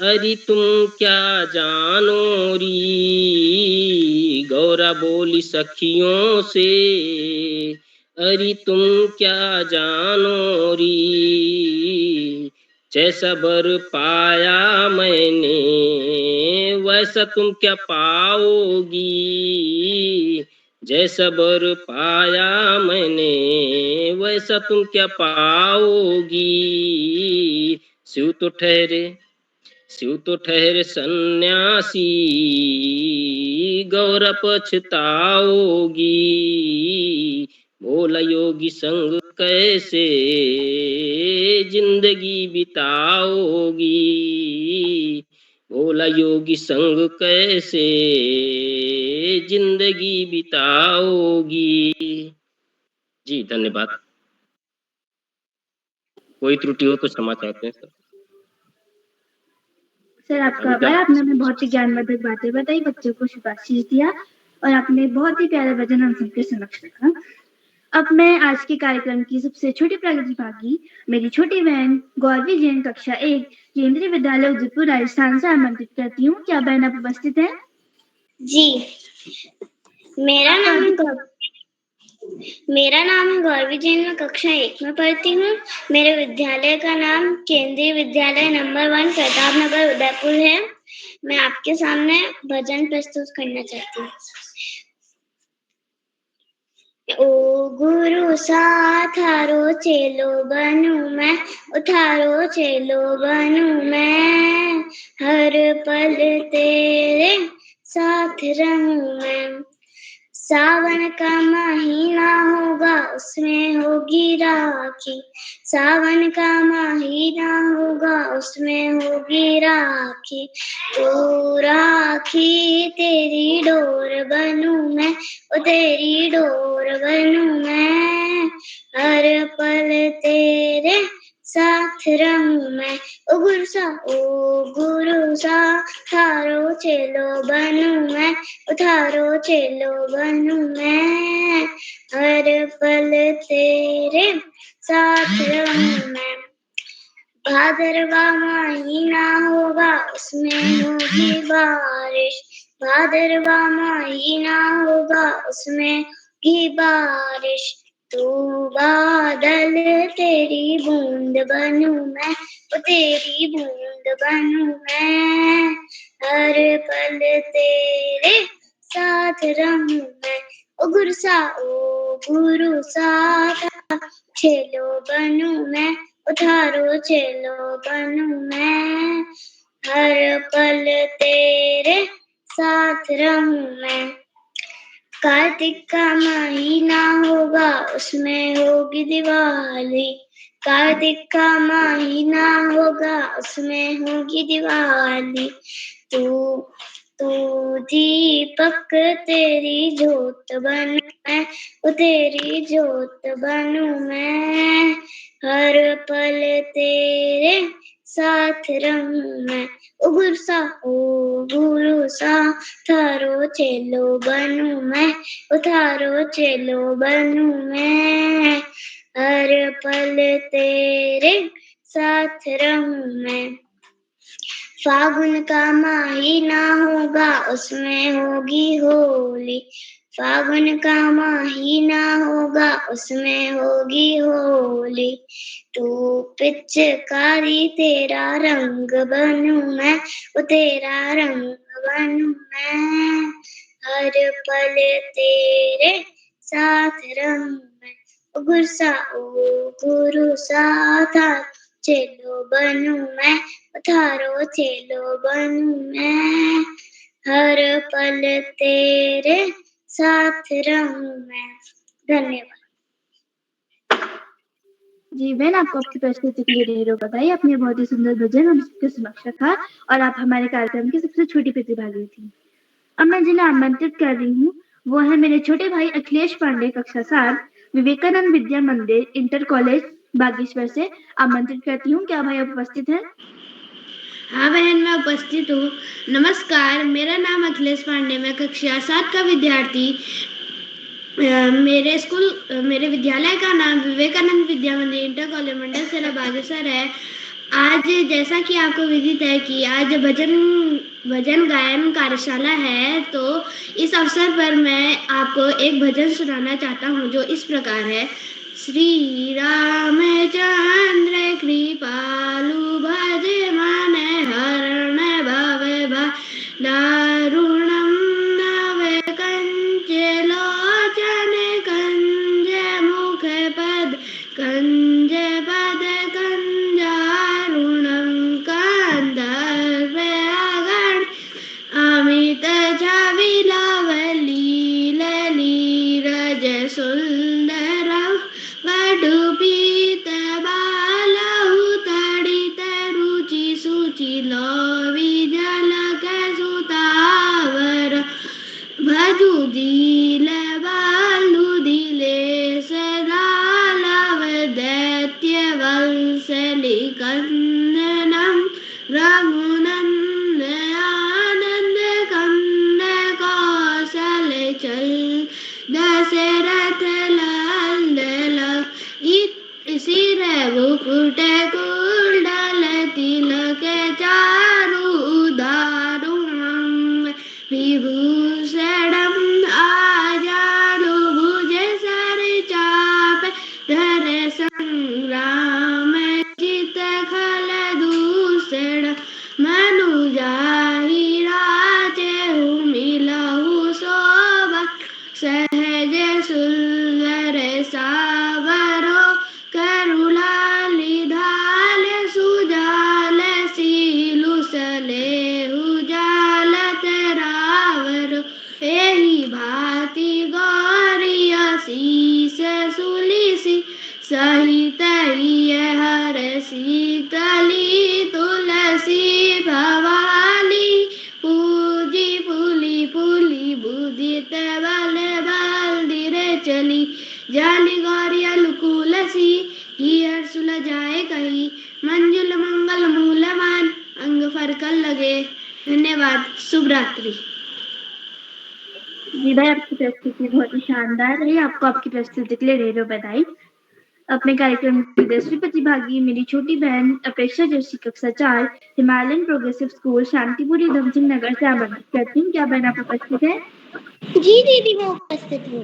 अरे तुम क्या जानो री, गौरा बोली सखियों से अरे तुम क्या जानो री, जैसा बर पाया मैंने वैसा तुम क्या पाओगी, जैसा बर पाया मैंने वैसा तुम क्या पाओगी, शिव तो ठहरे सन्यासी गौरा पछताओगी, भोला योगी संग कैसे जिंदगी बिताओगी, भोला योगी संग कैसे जिंदगी बिताओगी। जी धन्यवाद। कोई त्रुटि हो तो क्षमा चाहते हैं सर।
सर आपका आभार, आपने हमें बहुत ही ज्ञानवर्धक बातें बताई, बच्चों को शुभाशीष दिया और आपने बहुत ही प्यारा भजन हम सबके समक्ष रखा। अब मैं आज के कार्यक्रम की सबसे छोटी प्रतिभागी मेरी छोटी बहन गौरवी जैन कक्षा 1 केंद्रीय विद्यालय उदयपुर राजस्थान से आमंत्रित करती हूँ। क्या बहन आप उपस्थित हैं?
जी, मेरा नाम है गौरवी जैन, मैं कक्षा 1 में पढ़ती हूँ। मेरे विद्यालय का नाम केंद्रीय विद्यालय नंबर 1 प्रताप नगर उदयपुर है। मैं आपके सामने भजन प्रस्तुत करना चाहती हूँ। ओ गुरु साथ थारो चेलो बनूं मैं, थारो चेलो बनूं मैं, हर पल तेरे साथ रहूं मैं। सावन का महीना होगा उसमें होगी राखी, सावन का महीना होगा उसमें होगी राखी, तो राखी तेरी डोर बनूं मैं, ओ तेरी डोर बनूं मैं, हर पल तेरे साथ रहूं मैं। ओ गुरु सा थारो चेलो बनूं मैं, थारो चेलो बनूं मैं, हर पल तेरे साथ रहूं मैं। भादरवा महीना होगा उसमें होगी बारिश, भादरवा महीना होगा उसमें होगी बारिश, तू बादल तेरी बूंद बनूं मैं, ओ तेरी बूंद बनूं मैं, हर पल तेरे साथ रहूं मैं। ओ गुरु सा चेलो बनूं मैं, थारो चेलो बनूं मैं, हर पल तेरे साथ रहूं मैं। कार्तिक का महीना होगा उसमें होगी दिवाली, कार्तिक का महीना होगा उसमें होगी दिवाली, तू दीपक तेरी जोत बनूं मैं, ओ तेरी जोत बनूं मैं, हर पल तेरे साथ रहूं मैं। ओ गुरु सा थारो चेलो बनूं मैं, ओ थारो चेलो बनूं मैं, हर पल तेरे साथ रहूं मैं। फागुन का महीना होगा उसमें होगी होली, फागुन का महीना होगा उसमें होगी होली, तू पिचकारी तेरा रंग बनूं मैं, ओ तेरा रंग बनूं मैं, हर पल तेरे साथ रहूं मैं। गुरसा ओ गुरु साधार चेलो बनूं मैं थारो चेलो बनूं मैं हर पल तेरे साथ रहूं मैं। धन्यवाद।
जी बहन, आपको आपकी प्रस्तुति के लिए ढेरों बधाई। आपने बहुत ही सुंदर भजन हम सबके समक्ष रखा और आप हमारे कार्यक्रम की सबसे छोटी प्रतिभागी थी। अब मैं जिन्हें आमंत्रित कर रही हूँ वो है मेरे छोटे भाई अखिलेश पांडे, कक्षा 7, विवेकानंद विद्या मंदिर, इंटर कॉलेज, बागेश्वर से। आमंत्रित करती हूँ। क्या भाई आप उपस्थित हैं?
हाँ बहन, मैं उपस्थित हूँ। नमस्कार, मेरा नाम अखिलेश पांडे, मैं कक्षा 7 का विद्यार्थी। मेरे विद्यालय का नाम विवेकानंद विद्या मंदिर, इंटर कॉलेज, मंडल सेरा, बागेश्वर है। आज जैसा कि आपको विदित है कि आज भजन गायन कार्यशाला है, तो इस अवसर पर मैं आपको एक भजन सुनाना चाहता हूँ जो इस प्रकार है। श्री रामचंद्र कृपालु भजे मन हरण भव दारुणम नव कंच लोचन कंज मुख पद कंज पद कंजारुणम कंदर्प अगण अमित छविलवलील नीरज सुंदर वटुपीत बालहु तडित रुचि सुचि लोवी जलक सुतावर भजु दील बालु दिले सदालव दैत्य वंशलि कंदनम रघुनंद आनंद कंद कौशल चल दशरथ लाल सिर मुकुट कुंडल तिलक चारु दारुणं विभूषणं आजानु भुज सर चाप धर संग्राम चित खल दूषण मनुजाहि राजेहु मिलहु शोभा सहज सुंदर सावरो करुणाली धाल सुजाल सीलु सलेहु जालत रावर एहि भांति गौरिय शीस सुलिसी सहित हर शीतली तुलसी भवानी पूजी फूली फूली बुदित बल बल धीरे चली जानी गौरिया लुकुलसी हियर सुलझाए कही मंजुल मंगल मूलवान अंग फरकल लगे। धन्यवाद। शुभ रात्रि।
जी भाई, आपकी प्रस्तुति बहुत ही शानदार रही। आपको आपकी प्रस्तुति के लिए ढेरों बधाई। अपने कार्यक्रम की 10वीं प्रतिभागी मेरी छोटी बहन अपेक्षा जोशी, कक्षा 4, हिमालयन प्रोग्रेसिव स्कूल, शांतिपुरी, धमसिंह नगर से आमंत्रित करती हूँ। क्या बहन आप उपस्थित है?
जी दीदी, मैं उपस्थित हूँ।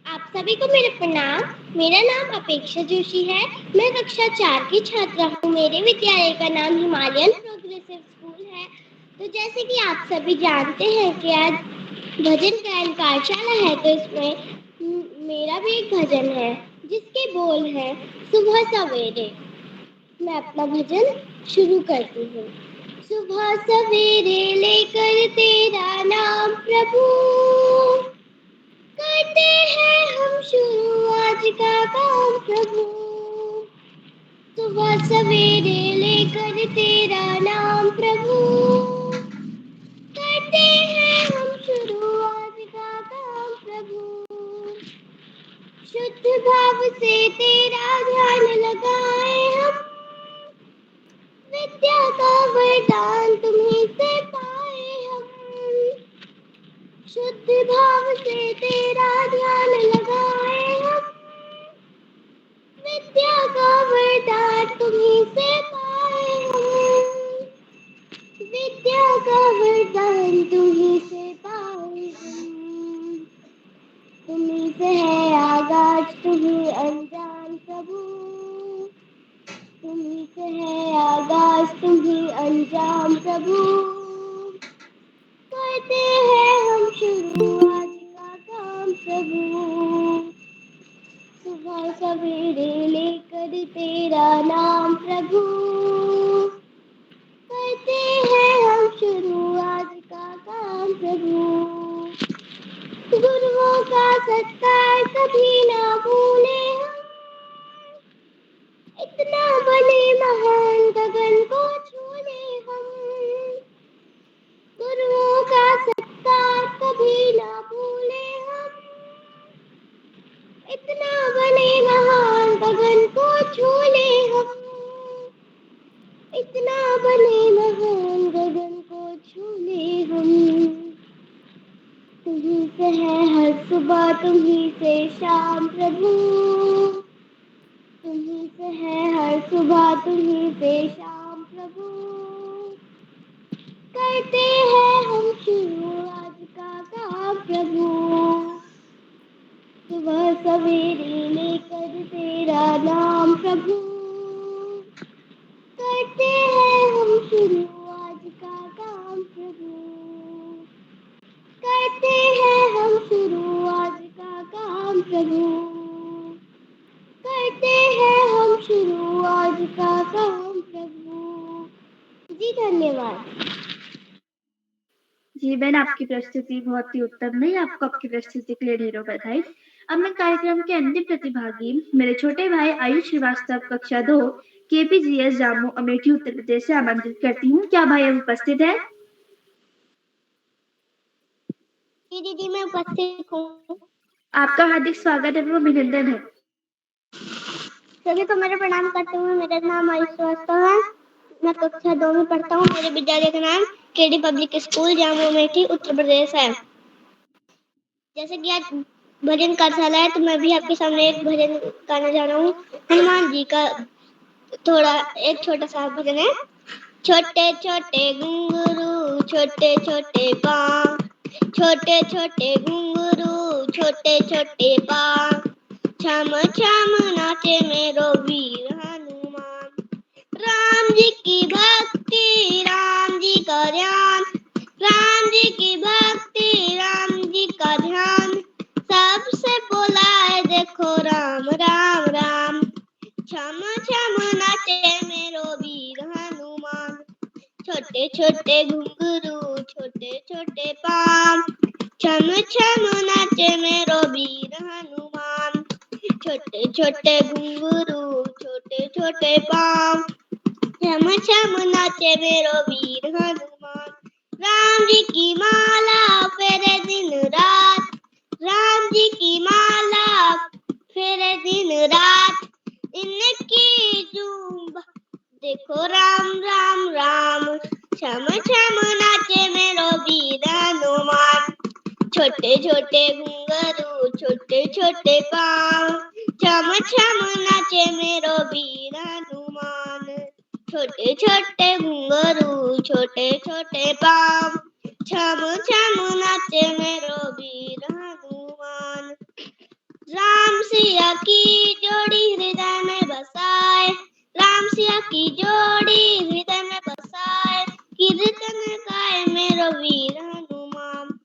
आप सभी को मेरा प्रणाम। मेरा नाम अपेक्षा जोशी है। मैं कक्षा 4 की छात्रा हूँ। मेरे विद्यालय का नाम हिमालयन प्रोग्रेसिव स्कूल है। तो जैसे कि आप सभी जानते हैं कि आज भजन गायन कार्यशाला है, तो इसमें मेरा भी एक भजन है जिसके बोल हैं सुबह सवेरे। मैं अपना भजन शुरू करती हूँ। सुबह सवेरे लेकर तेरा नाम प्रभु, करते हैं हम शुरू आज का काम प्रभु। सुबह सवेरे लेकर तेरा नाम प्रभु, करते हैं हम शुरू आज का काम प्रभु। शुद्ध भाव से तेरा ध्यान लगाए हम, विद्या का वरदान तुम्हीं से पाए हम। शुद्ध भाव से तेरा ध्यान लगाए हम, विद्या का वरदान तुम्हीं से पाए हम। विद्या का वरदान तुम्हीं से पाए हम। तुम्हीं से है आगाज तुम्हीं अंजाम प्रभु, तुम्हीं से है आगाज तुम्हीं अंजाम प्रभु। करते हैं हम शुरू आज का काम प्रभु। गुरुओं का सत्कार कभी ना भूले हम, इतना बने महान गगन को छूले हम। गुरुओं का सत्कार कभी ना भूले हम, इतना बने महान गगन को छूले हम, इतना बने महान गगन को छूले हम। तुम्हीं से है हर सुबह, तुम्हीं से शाम प्रभु, तुम्हीं से है हर सुबह, तुम्हीं से शाम प्रभु। करते हैं हम शुरू आज का काम प्रभु, सुबह सवेरे लेकर तेरा नाम प्रभु। करते हैं हम शुरू आज का काम प्रभु, करते हैं हम शुरू आज का काम प्रभु, करते हैं हम शुरू आज का काम प्रभु। जी धन्यवाद।
जी बहन, आपकी प्रस्तुति बहुत ही उत्तम रही। आपको आपकी प्रस्तुति के लिए ढेरों बधाई। अब मैं कार्यक्रम के अंतिम प्रतिभागी मेरे छोटे भाई आयुष श्रीवास्तव कक्षा 2 KPGS जामू अमेठी उत्तर प्रदेश से आमंत्रित करती हूँ। क्या भाई अब उपस्थित है?
जी दीदी मैं उपस्थित हूँ।
आपका हार्दिक स्वागत एवं अभिनंदन है।
सभी को मेरा प्रणाम करते हुए, मेरा नाम आयुष श्रीवास्तव है, मैं कक्षा 2 में पढ़ता हूँ। मेरे विद्यालय का नाम KD public school Jamu Amethi Uttar Pradesh है। जैसे कि आज भजन कार्यशाला है तो मैं भी आपके सामने एक भजन गाना जा रहा हूँ। हनुमान जी का एक छोटा सा भजन है। छोटे छोटे घुंघरू छोटे छोटे पाँव, छोटे छोटे घुंघरू छोटे छोटे पाँव, छम छम नाचे मेरो वीर हनुमान। राम जी की भक्ति राम जी का ध्यान, राम जी की भक्ति राम जी का ध्यान, सबसे बोला है देखो राम राम राम। छम छम नाचे मेरो वीर हनुमान, छोटे छोटे घुंघरू छोटे छोटे पाँव, छम छम नाचे मेरो वीर हनुमान। छोटे छोटे घुंघरू छोटे छोटे पाँव, छम छम नाचे मेरो वीर हनुमान। राम जी की माला फेरे दिन रात, राम जी की माला फेरे दिन रात, इनकी झूम देखो राम राम राम। छम छम नाचे मेरो वीर हनुमान, छोटे छोटे घुंघरू छोटे छोटे पाँव, छम छम नाचे मेरो वीर हनुमान। छोटे छोटे घुंघरू छोटे छोटे पाँव, छम छम नाचे मेरो वीर हनुमान। राम सिया की जोड़ी हृदय में बसाए, राम सिया की जोड़ी हृदय में बसाए, कीर्तन गाए मेरो वीर हनुमान।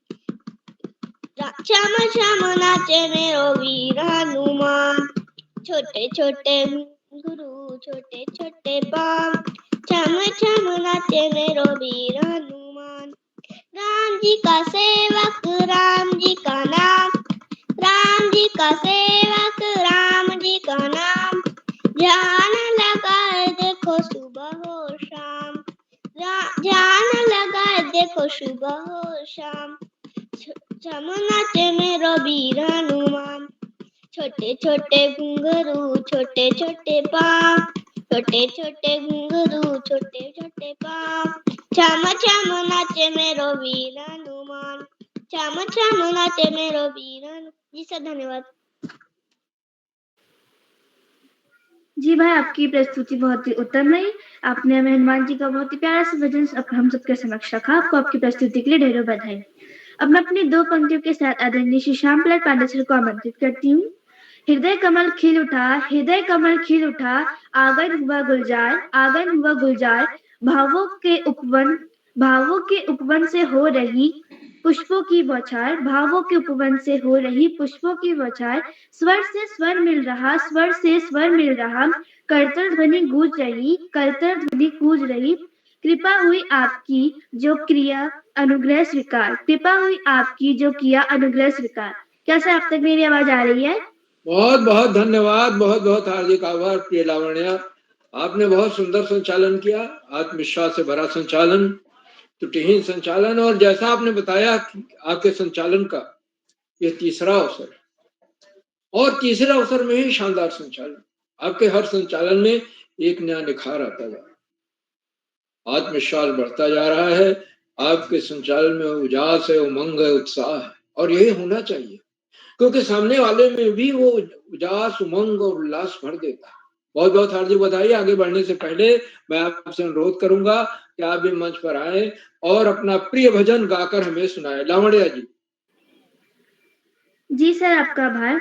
छम छम नाचे मेरो वीर हनुमान। छोटे छोटे घुंघरू छोटे छोटे पाँव, छम छम नाचे मेरो वीर हनुमान। राम जी का सेवक राम जी का नाम, राम जी का सेवक राम जी का नाम, ध्यान लगाए देखो सुबह हो शाम, ध्यान लगाए देखो सुबह हो शाम। छम नाचे मेरो वीर हनुमान। छोटे छोटे घुंघरू छोटे छोटे पाँव, छोटे छोटे घुंघरू छोटे छोटे पाँव, छम छम नाचे मेरो वीर हनुमान। छम छम नाचे मेरो वीर हनुमान। जी सर धन्यवाद।
जी भाई, आपकी प्रस्तुति बहुत ही उत्तम रही। आपने हमें हनुमान जी का बहुत ही प्यारा सा भजन हम सबके समक्ष रखा। आपको आपकी प्रस्तुति के लिए ढेरों बधाई। अब मैं अपनी 2 पंक्तियों के साथ आदरणीय श्री श्याम प्रसाद पांडे सर को आमंत्रित करती हूँ। हृदय कमल खिल उठा, हृदय कमल खिल उठा, आंगन हुआ गुलजार, आंगन हुआ गुलजार, भावों के उपवन से हो रही पुष्पों की बौछार, भावों के उपवन से हो रही पुष्पों की बौछार, स्वर से स्वर मिल रहा, स्वर से स्वर मिल रहा, करतल ध्वनि गूंज रही, करतल ध्वनि गूंज रही, कृपा हुई आपकी जो क्रिया अनुग्रह स्वीकार। कृपा हुई आपकी जो किया अनुग्रह स्वीकार। क्या सर आप तक मेरी आवाज आ रही है?
बहुत बहुत धन्यवाद, बहुत बहुत हार्दिक आभार प्रिय लावण्या। आपने बहुत सुंदर संचालन किया, आत्मविश्वास से भरा संचालन, त्रुटिहीन संचालन, और जैसा आपने बताया आपके संचालन का यह तीसरा अवसर है, और तीसरे अवसर में ही शानदार संचालन। आपके हर संचालन में एक नया निखार आता जा रहा है, आत्मविश्वास बढ़ता जा रहा है, आपके संचालन में उजास है, उमंग है, उत्साह है, और यही होना चाहिए, क्योंकि सामने वाले में भी वो उजास, उमंग और उल्लास भर देता है। बहुत बहुत हार्दिक बधाई। आगे बढ़ने से पहले मैं आपसे अनुरोध करूंगा कि आप भी मंच पर आए और अपना प्रिय भजन गाकर हमें सुनाए। लावण्या जी।
जी सर आपका आभार।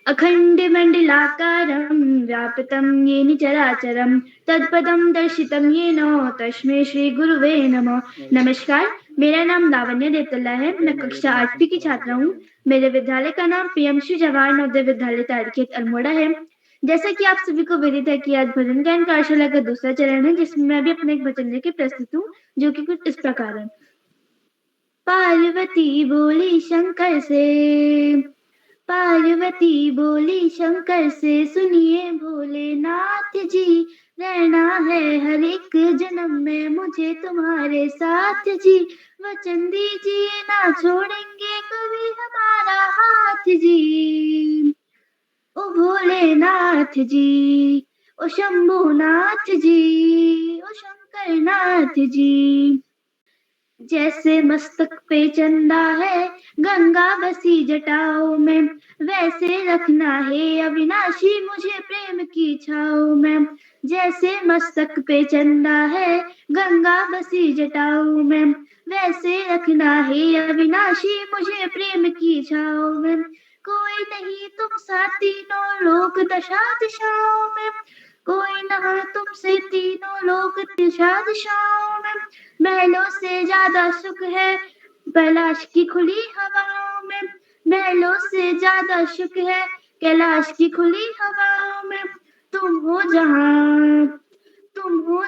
अखंड मंडलाकारं व्याप्तं येन चराचरं तत्पदं दर्शितं येन तस्मै श्री गुरुवे नमः। नमस्कार, मेरा नाम लावण्य देवतला है। मैं कक्षा 8वीं की छात्रा हूँ। मेरे विद्यालय का नाम पीएमसी जवाहर नवोदय विद्यालय ताड़खेत अल्मोड़ा है। जैसा कि आप सभी को विदित है कि आज भजन गायन कार्यशाला का दूसरा चरण है, जिसमें मैं भी अपने एक भजन लेके प्रस्तुत हूँ, जो कि कुछ इस प्रकार है। पार्वती बोली शंकर से, पार्वती बोली शंकर से, सुनिए भोलेनाथ जी, रहना है हर एक जन्म में मुझे तुम्हारे साथ जी। वचन दीजिए ना छोड़ेंगे कभी हमारा हाथ जी। ओ भोलेनाथ जी, ओ शंभुनाथ जी, ओ शंकरनाथ जी। जैसे मस्तक पे चंदा है गंगा बसी जटाओं में, वैसे रखना है अविनाशी मुझे प्रेम की छाओ में। जैसे मस्तक पे चंदा है गंगा बसी जटाओं में, वैसे रखना है अविनाशी मुझे प्रेम की छाओ में। कोई नहीं तुम सा तीनों लोक दशा दिशाओं में, कोई ना तुमसे तीनों लोक दिशा दिशाओं में। महलों से ज्यादा सुख है कैलाश की खुली हवाओं में, महलों से ज्यादा सुख है कैलाश की खुली हवाओं में। तुम हो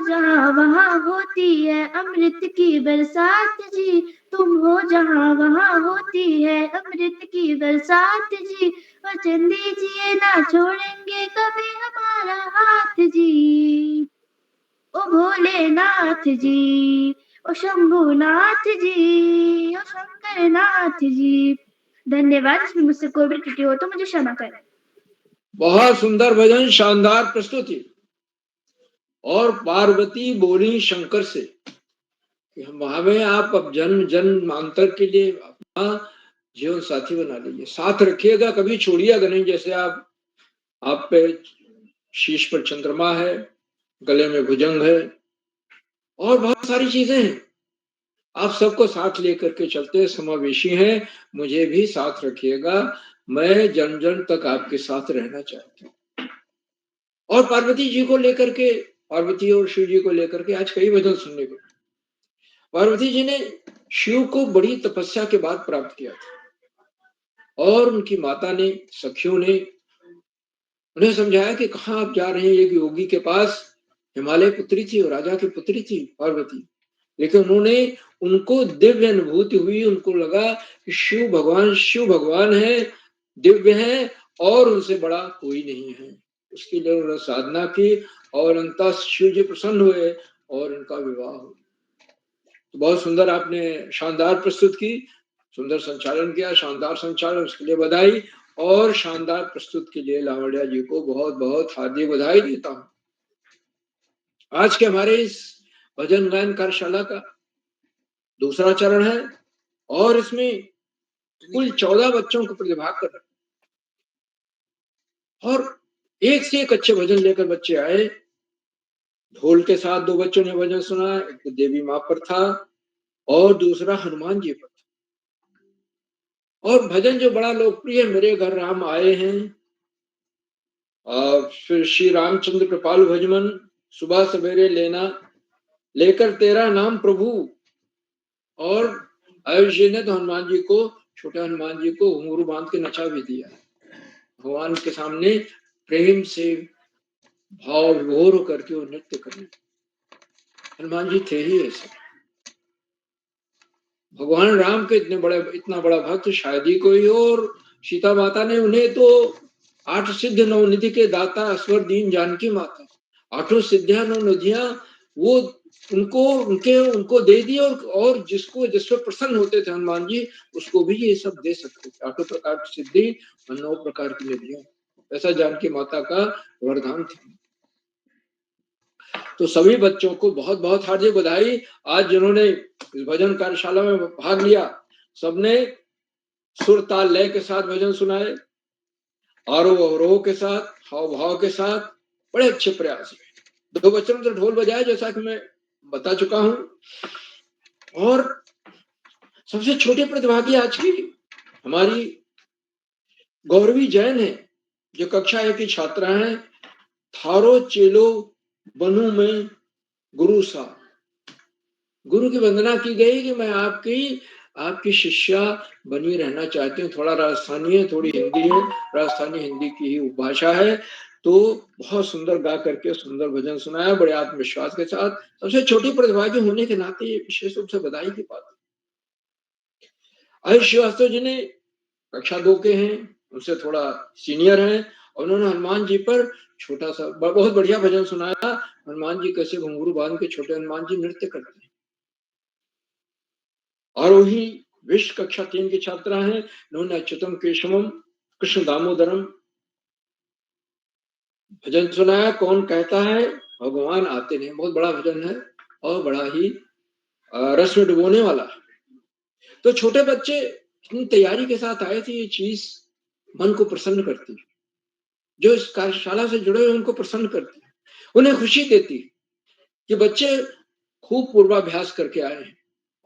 जहाँ वहाँ होती है अमृत की बरसात जी। तुम हो जहाँ वहाँ होती है अमृत की बरसात जी। वचन दीजिए ना छोड़ेंगे कभी हमारा हाथ जी। ओ भोलेनाथ जी, ओ शंभुनाथ जी, ओ शंकरनाथ जी। धन्यवाद। इसमें मुझसे कोई भी त्रुटि हो तो मुझे क्षमा करें।
बहुत सुंदर भजन, शानदार प्रस्तुति। और पार्वती बोली शंकर से कि हमें आप अब जन्म जन्मांतर के लिए अपना जीवन साथी बना लीजिए, साथ रखिएगा, कभी छोड़िएगा नहीं। जैसे आप पे शीश पर चंद्रमा है, गले में भुजंग है, और बहुत सारी चीजें हैं। आप सबको साथ लेकर के चलते समावेशी हैं, मुझे भी साथ रखिएगा, मैं जन्म जन्म तक आपके साथ रहना चाहती हूँ। और पार्वती जी को लेकर के, पार्वती और शिव जी को लेकर के आज कई भजन सुनने को। पार्वती जी ने शिव को बड़ी तपस्या के बाद प्राप्त किया था, और उनकी माता ने, सखियों ने उन्हें समझाया कि कहाँ आप जा रहे हैं। एक योगी के पास हिमालय पुत्री थी और राजा की पुत्री थी पार्वती, लेकिन उन्होंने, उनको दिव्य अनुभूति हुई, उनको लगा कि शिव भगवान है, दिव्य है, और उनसे बड़ा कोई नहीं है। उसके लिए उन्होंने साधना की, और अंततः शिव जी प्रसन्न हुए और उनका विवाह हुआ। तो बहुत सुंदर आपने शानदार प्रस्तुत की, सुंदर संचालन किया, शानदार संचालन, उसके लिए बधाई। और शानदार प्रस्तुत के लिए लावण्या जी को बहुत बहुत हार्दिक बधाई देता हूँ। आज के हमारे इस भजन गायन कार्यशाला का दूसरा चरण है, और इसमें कुल 14 बच्चों को प्रतिभाग कर रहे, और एक से एक अच्छे भजन लेकर बच्चे आए। ढोल के साथ 2 बच्चों ने भजन सुना, एक तो देवी माँ पर था और दूसरा हनुमान जी पर था। और भजन जो बड़ा लोकप्रिय है, मेरे घर राम आए हैं, फिर श्री रामचंद्र कृपालु भजमन, सुबह सवेरे लेना, लेकर तेरा नाम प्रभु, और आयुष जी ने तो हनुमान जी को, छोटे हनुमान जी को घुंघरू बांध के नचा भी दिया, भगवान के सामने प्रेम से भाव विभोर होकर के वो नृत्य करने। हनुमान जी थे ही ऐसे। भगवान राम के इतना बड़ा भक्त शायद ही कोई हो। और सीता माता ने उन्हें तो 8 सिद्ध 9 निधि के दाता अस्वर दीन जानकी माता, 8 सिद्धियां 9 निधियां वो उनको दे दी। और जिसको जिस पर प्रसन्न होते थे हनुमान जी, उसको भी ये सब दे सकते थे, 8 प्रकार की सिद्धि और 9 प्रकार की निधियां। ऐसा जानकी माता का वरदान था। तो सभी बच्चों को बहुत बहुत हार्दिक बधाई। आज जिन्होंने इस भजन कार्यशाला में भाग लिया, सबने सुर ताल लय के साथ भजन सुनाए, आरोह अवरोह के साथ, हाव भाव के साथ, बड़े अच्छे प्रयास हुए। 2 बच्चों ने तो ढोल बजाया, जैसा कि मैं बता चुका हूं। और सबसे छोटे प्रतिभागी आज की हमारी गौरवी जैन है, जो कक्षा 1 की छात्रा है। थारो चेलो बनू में गुरु सा, गुरु की वंदना की गई कि मैं आपकी शिष्या बनी रहना चाहती हूँ। थोड़ा राजस्थानी है, थोड़ी हिंदी है, राजस्थानी हिंदी की ही उपभाषा है। तो बहुत सुंदर गा करके सुंदर भजन सुनाया, बड़े आत्मविश्वास के साथ। सबसे छोटी प्रतिभागी होने के नाते ये विशेष रूप से बधाई की बात है। आयुष श्रीवास्तव जी ने कक्षा 2 के हैं, उनसे थोड़ा सीनियर हैं। उन्होंने हनुमान जी पर छोटा सा बहुत बढ़िया भजन सुनाया। हनुमान जी कैसे घुंघरू बांध के छोटे हनुमान जी नृत्य करते हैं। आरोही विश्व कक्षा 3 की छात्रा हैं, उन्होंने अच्युतम केशवम कृष्ण दामोदरम भजन सुनाया। कौन कहता है भगवान आते नहीं, बहुत बड़ा भजन है और बड़ा ही रस में डुबोने वाला है। तो छोटे बच्चे इतनी तैयारी के साथ आए थे, ये चीज मन को प्रसन्न करती है। जो इस कार्यशाला से जुड़े हुए उनको प्रसन्न करती है, उन्हें खुशी देती है कि बच्चे खूब पूर्वाभ्यास करके आए हैं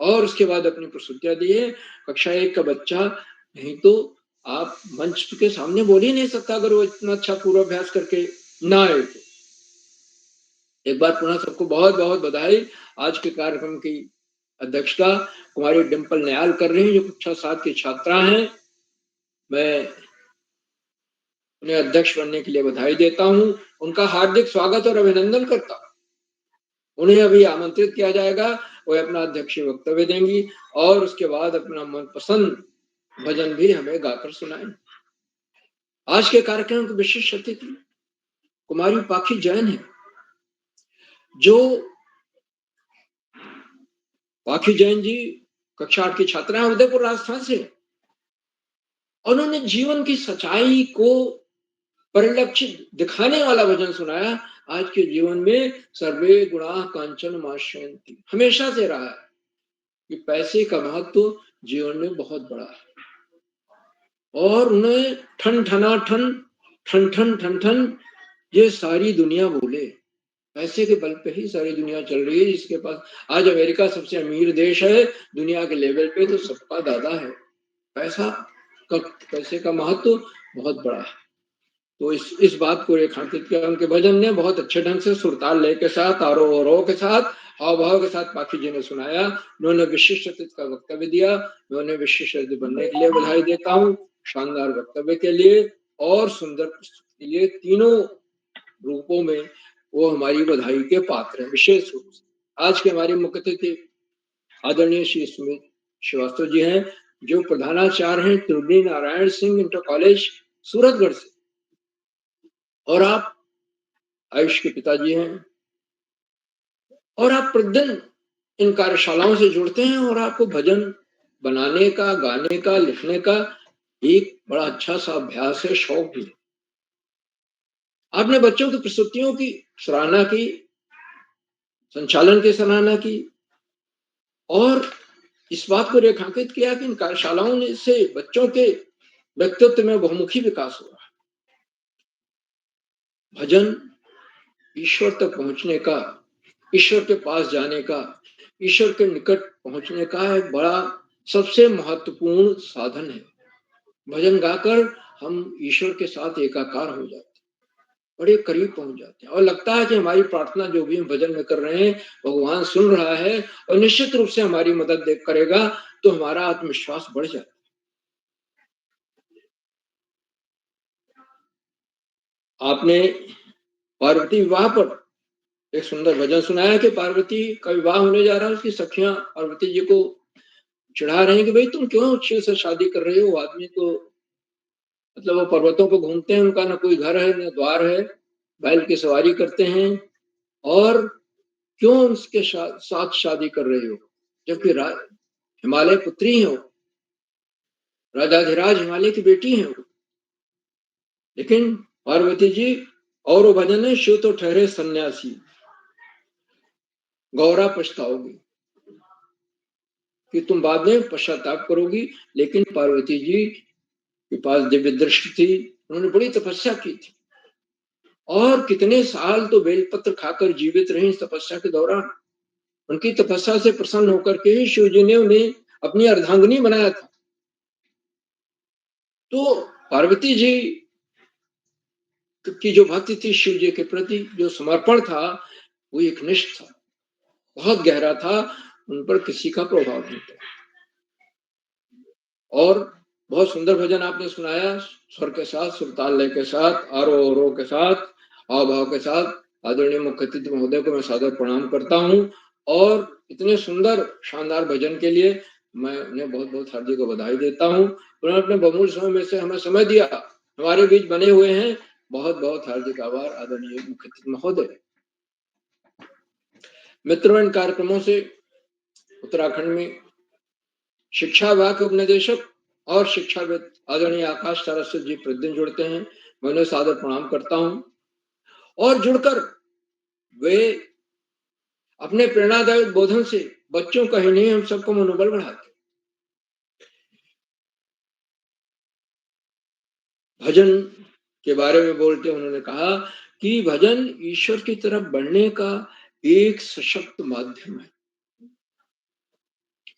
और उसके बाद अपनी प्रस्तुतियां दी है। कक्षा 1 का बच्चा नहीं तो आप मंच के सामने बोल ही नहीं सकता अगर वो इतना अच्छा पूर्वाभ्यास करके ना आए तो। एक बार पुनः सबको बहुत बहुत बधाई। आज के कार्यक्रम की अध्यक्षता कुमारी डिंपल नयाल कर रही हैं, जो कक्षा 7 की छात्रा हैं। मैं उन्हें अध्यक्ष बनने के लिए बधाई देता हूं, उनका हार्दिक स्वागत और अभिनंदन करता हूं। उन्हें अभी आमंत्रित किया जाएगा, वो अपना अध्यक्षीय वक्तव्य देंगी और उसके बाद अपना मनपसंद भजन भी हमें गाकर सुनाएंगे। आज के कार्यक्रम की विशिष्ट अतिथि कुमारी पाखी जैन है, जो पाखी जैन जी कक्षा 8 की छात्रा है, उदयपुर राजस्थान से। उन्होंने जीवन की सच्चाई को परिलक्षित दिखाने वाला भजन सुनाया। आज के जीवन में सर्वे गुणा कांचन माश्यन्ति हमेशा से रहा है कि पैसे का महत्व जीवन में बहुत बड़ा है। और उन्हें ठन ठना ठन ठन ठन ठन ठन ये सारी दुनिया बोले, पैसे के बल पे ही सारी दुनिया चल रही है। जिसके पास आज अमेरिका सबसे अमीर देश है दुनिया के लेवल पे, तो सबका दादा है। पैसे का महत्व बहुत बड़ा है। तो इस बात को रेखांकित किया उनके भजन ने बहुत अच्छे ढंग से सुरताल लय के साथ, आरोह अवरोह के साथ, हाव भाव के साथ पाखी जी ने सुनाया। उन्होंने विशिष्ट अतिथि का वक्तव्य दिया, मैं उन्हें विशिष्ट अतिथि बनने के लिए बधाई देता हूँ, शानदार वक्तव्य के लिए और सुंदर प्रस्तुति के लिए। तीनों रूपों में वो हमारी बधाई के पात्र हैं। विशेष रूप से आज के हमारे मुख्य अतिथि आदरणीय श्री सुमित श्रीवास्तव जी हैं, जो प्रधानाचार्य हैं त्रिवेणी नारायण सिंह इंटर कॉलेज सूरतगढ़ से। और आप आयुष के पिताजी हैं और आप प्रतिदिन इन कार्यशालाओं से जुड़ते हैं और आपको भजन बनाने का, गाने का, लिखने का एक बड़ा अच्छा सा अभ्यास है, शौक भी। आपने बच्चों की प्रस्तुतियों की सराहना की, संचालन की सराहना की और इस बात को रेखांकित किया कि इन कार्यशालाओं से बच्चों के व्यक्तित्व में बहुमुखी विकास हो रहा है। भजन ईश्वर तक पहुंचने का, ईश्वर के पास जाने का, ईश्वर के निकट पहुंचने का एक बड़ा सबसे महत्वपूर्ण साधन है। भजन गाकर हम ईश्वर के साथ एकाकार हो जाते हैं, बड़े करीब पहुंच जाते हैं और लगता है कि हमारी प्रार्थना जो भी हम भजन में कर रहे हैं भगवान सुन रहा है और निश्चित रूप से हमारी मदद करेगा। तो हमारा आत्मविश्वास बढ़ जाता है। आपने पार्वती विवाह पर एक सुंदर भजन सुनाया कि पार्वती का विवाह होने जा रहा है, उसकी सखियां पार्वती जी को चिढ़ा रहे हैं कि भाई तुम क्यों शिव से शादी कर रहे हो, आदमी तो मतलब वो पर्वतों पर घूमते हैं, उनका ना कोई घर है ना द्वार है, बैल की सवारी करते हैं, और क्यों उसके साथ शादी कर रहे हो, जबकि हिमालय पुत्री है वो, राजाधिराज हिमालय की बेटी है वो। लेकिन पार्वती जी, और वो भजन है, शिव तो ठहरे सन्यासी, गौरा पछताओगी, कि तुम बाद में पश्चाताप करोगी। लेकिन पार्वती जी के पास दिव्य दृष्टि थी, उन्होंने बड़ी तपस्या की थी, और कितने साल तो बेलपत्र खाकर जीवित रही इस तपस्या के दौरान। उनकी तपस्या से प्रसन्न होकर के ही शिव जी ने उन्हें अपनी अर्धांगिनी बनाया था। तो पार्वती जी की जो भक्ति थी शिव जी के प्रति, जो समर्पण था, वो एक निष्ठ था, बहुत गहरा था, उन पर किसी का प्रभाव नहीं था। और बहुत सुंदर भजन आपने सुनाया, स्वर के साथ, सुरताल लय के साथ, आरोह के साथ, हाव भाव के साथ। आदरणीय मुख्य अतिथि महोदय को मैं सादर प्रणाम करता हूँ, और इतने सुंदर शानदार भजन के लिए मैं उन्हें बहुत बहुत हार्दिक बधाई देता हूँ। उन्होंने अपने बहुमूल्य समय में से हमें समय दिया, हमारे बीच बने हुए हैं, बहुत बहुत हार्दिक आभार आदरणीय मुख्य अतिथि महोदय। मित्रों, इन कार्यक्रमों से उत्तराखंड में शिक्षा विभाग के उपनिदेशक और शिक्षाविद आदरणीय आकाश सरस्वत जी प्रतिदिन जुड़ते हैं, मैं उन्हें सादर प्रणाम करता हूं, और जुड़कर वे अपने प्रेरणादायक बोधन से बच्चों का ही नहीं, हम सबको मनोबल बढ़ाते। भजन के बारे में बोलते उन्होंने कहा कि भजन ईश्वर की तरफ बढ़ने का एक सशक्त माध्यम है।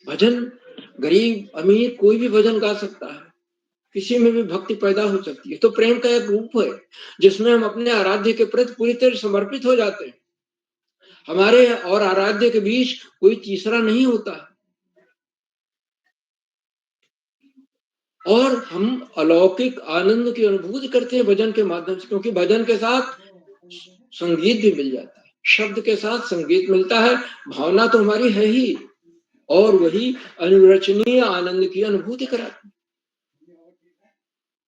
भजन गरीब अमीर कोई भी भजन गा सकता है, किसी में भी भक्ति पैदा हो सकती है। तो प्रेम का एक रूप है जिसमें हम अपने आराध्य के प्रति पूरी तरह समर्पित हो जाते हैं। हमारे और आराध्य के बीच कोई तीसरा नहीं होता है, और हम अलौकिक आनंद की अनुभूति करते हैं भजन के माध्यम से, क्योंकि भजन के साथ संगीत भी मिल जाता है, शब्द के साथ संगीत मिलता है, भावना तो हमारी है ही, और वही अनुरचनीय आनंद की अनुभूति कराती है।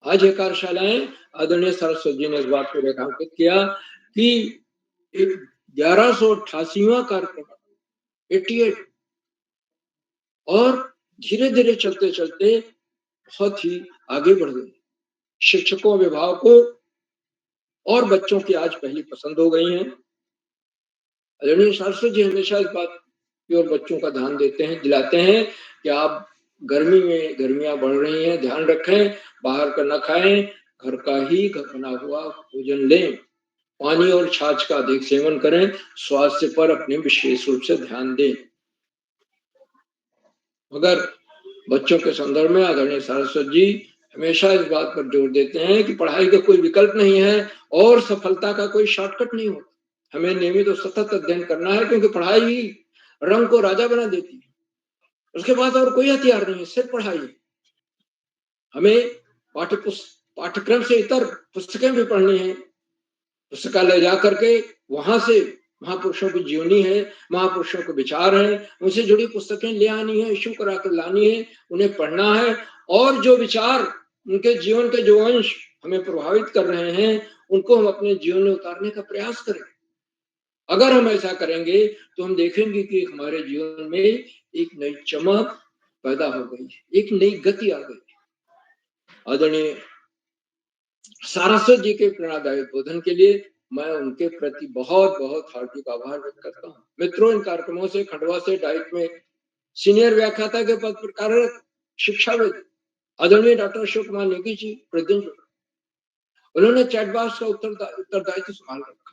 आज ये कार्यशालाएं आदरणीय सरस्वती जी ने इस बात को रेखांकित किया कि 1188वां कार्यक्रम 88, और धीरे धीरे चलते चलते बहुत ही आगे बढ़ गए। शिक्षकों, अभिभावकों और बच्चों की आज पहली पसंद हो गई हैं। आदरणीय सरस्वती जी हमेशा इस बात की ओर बच्चों का ध्यान देते हैं, दिलाते हैं कि आप गर्मी में, गर्मियां बढ़ रही हैं, ध्यान रखें, बाहर का न खाएं, घर का ही बना हुआ भोजन लें, पानी और छाछ का अधिक सेवन करें, स्वास्थ्य पर अपने विशेष रूप से ध्यान दें। मगर बच्चों के संदर्भ में आदरणीय सरस्वती जी हमेशा इस बात पर जोर देते हैं कि पढ़ाई का कोई विकल्प नहीं है और सफलता का कोई शॉर्टकट नहीं होता। हमें नियमित और सतत अध्ययन करना है, क्योंकि पढ़ाई ही रंग को राजा बना देती है। उसके बाद और कोई हथियार नहीं है, सिर्फ पढ़ाई है। हमें पाठ्यक्रम से इतर पुस्तकें भी पढ़नी है, पुस्तकालय जा करके वहां से महापुरुषों की जीवनी है, महापुरुषों के विचार हैं, उनसे जुड़ी पुस्तकें ले आनी है, इश्यू करा कर लानी है, उन्हें पढ़ना है, और जो विचार उनके जीवन के जो अंश हमें प्रभावित कर रहे हैं उनको हम अपने जीवन में उतारने का प्रयास करें। अगर हम ऐसा करेंगे तो हम देखेंगे कि हमारे जीवन में एक नई चमक पैदा हो गई, एक नई गति आ गई। आदरणीय सारस्वत जी के प्रेरणादायक बोधन के लिए मैं उनके प्रति बहुत बहुत हार्दिक आभार व्यक्त करता हूँ। मित्रों, इन कार्यक्रमों से खंडवा से डाइट में सीनियर व्याख्याता के पद पर कार्यरत शिक्षाविद आदरणीय डॉक्टर अशोक कुमार नेगी जी प्रतिदिन उन्होंने चैट बॉक्स का उत्तरदायित्व संभाल रखा।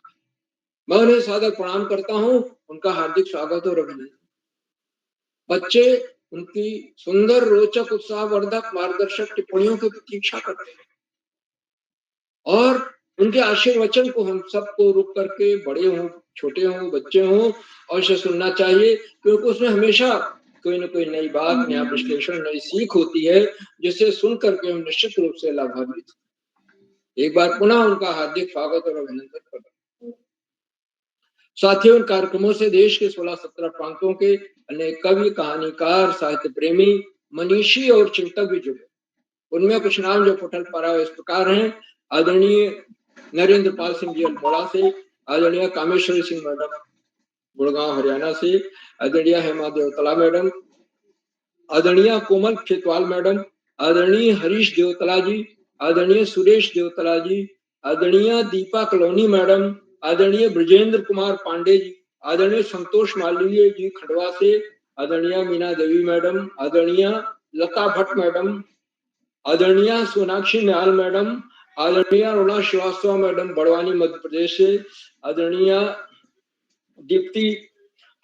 मैं उन्हें सादर प्रणाम करता हूँ, उनका हार्दिक स्वागत और अभिनंदन। बच्चे उनकी सुंदर, रोचक, उत्साहवर्धक, मार्गदर्शक टिप्पणियों की प्रतीक्षा करते हैं, और उनके आशीर्वचन को हम सबको रुक करके, बड़े हों, छोटे हों, बच्चे हों, अवश्य सुनना चाहिए, क्योंकि उसमें हमेशा कोई न कोई नई बात, नया विश्लेषण, नई सीख होती है, जिसे सुन करके हम निश्चित रूप से लाभान्वित। एक बार पुनः उनका हार्दिक स्वागत और अभिनंदन करता हूं। साथियों, इन कार्यक्रमों से देश के 16-17 प्रांतों के अनेक कवि, कहानीकार, साहित्य प्रेमी, मनीषी और चिंतक भी जुड़े। उनमें कुछ नाम जो फुटल पड़ा इस प्रकार हैं। आदरणीय नरेंद्र पाल सिंह जी अल्मोड़ा से, आदरणीय कामेश्वरी सिंह मैडम गुड़गांव हरियाणा से, आदरणीय हेमा देवतला मैडम, आदरणीय कोमल खेतवाल मैडम, आदरणीय हरीश देवतला जी, आदरणीय सुरेश देवतला जी, आदरणीय दीपा कलोनी मैडम, आदरणीय ब्रजेंद्र कुमार पांडे जी, आदरणीय संतोष मालवीय जी खंडवा से, आदरणीय मीना देवी मैडम, आदरणीय लता भट्ट मैडम, आदरणीय सोनाक्षी निहाल मैडम, आदरणीय अरुणा श्रीवास्तव मैडम बड़वानी मध्य प्रदेश से, आदरणीय दीप्ति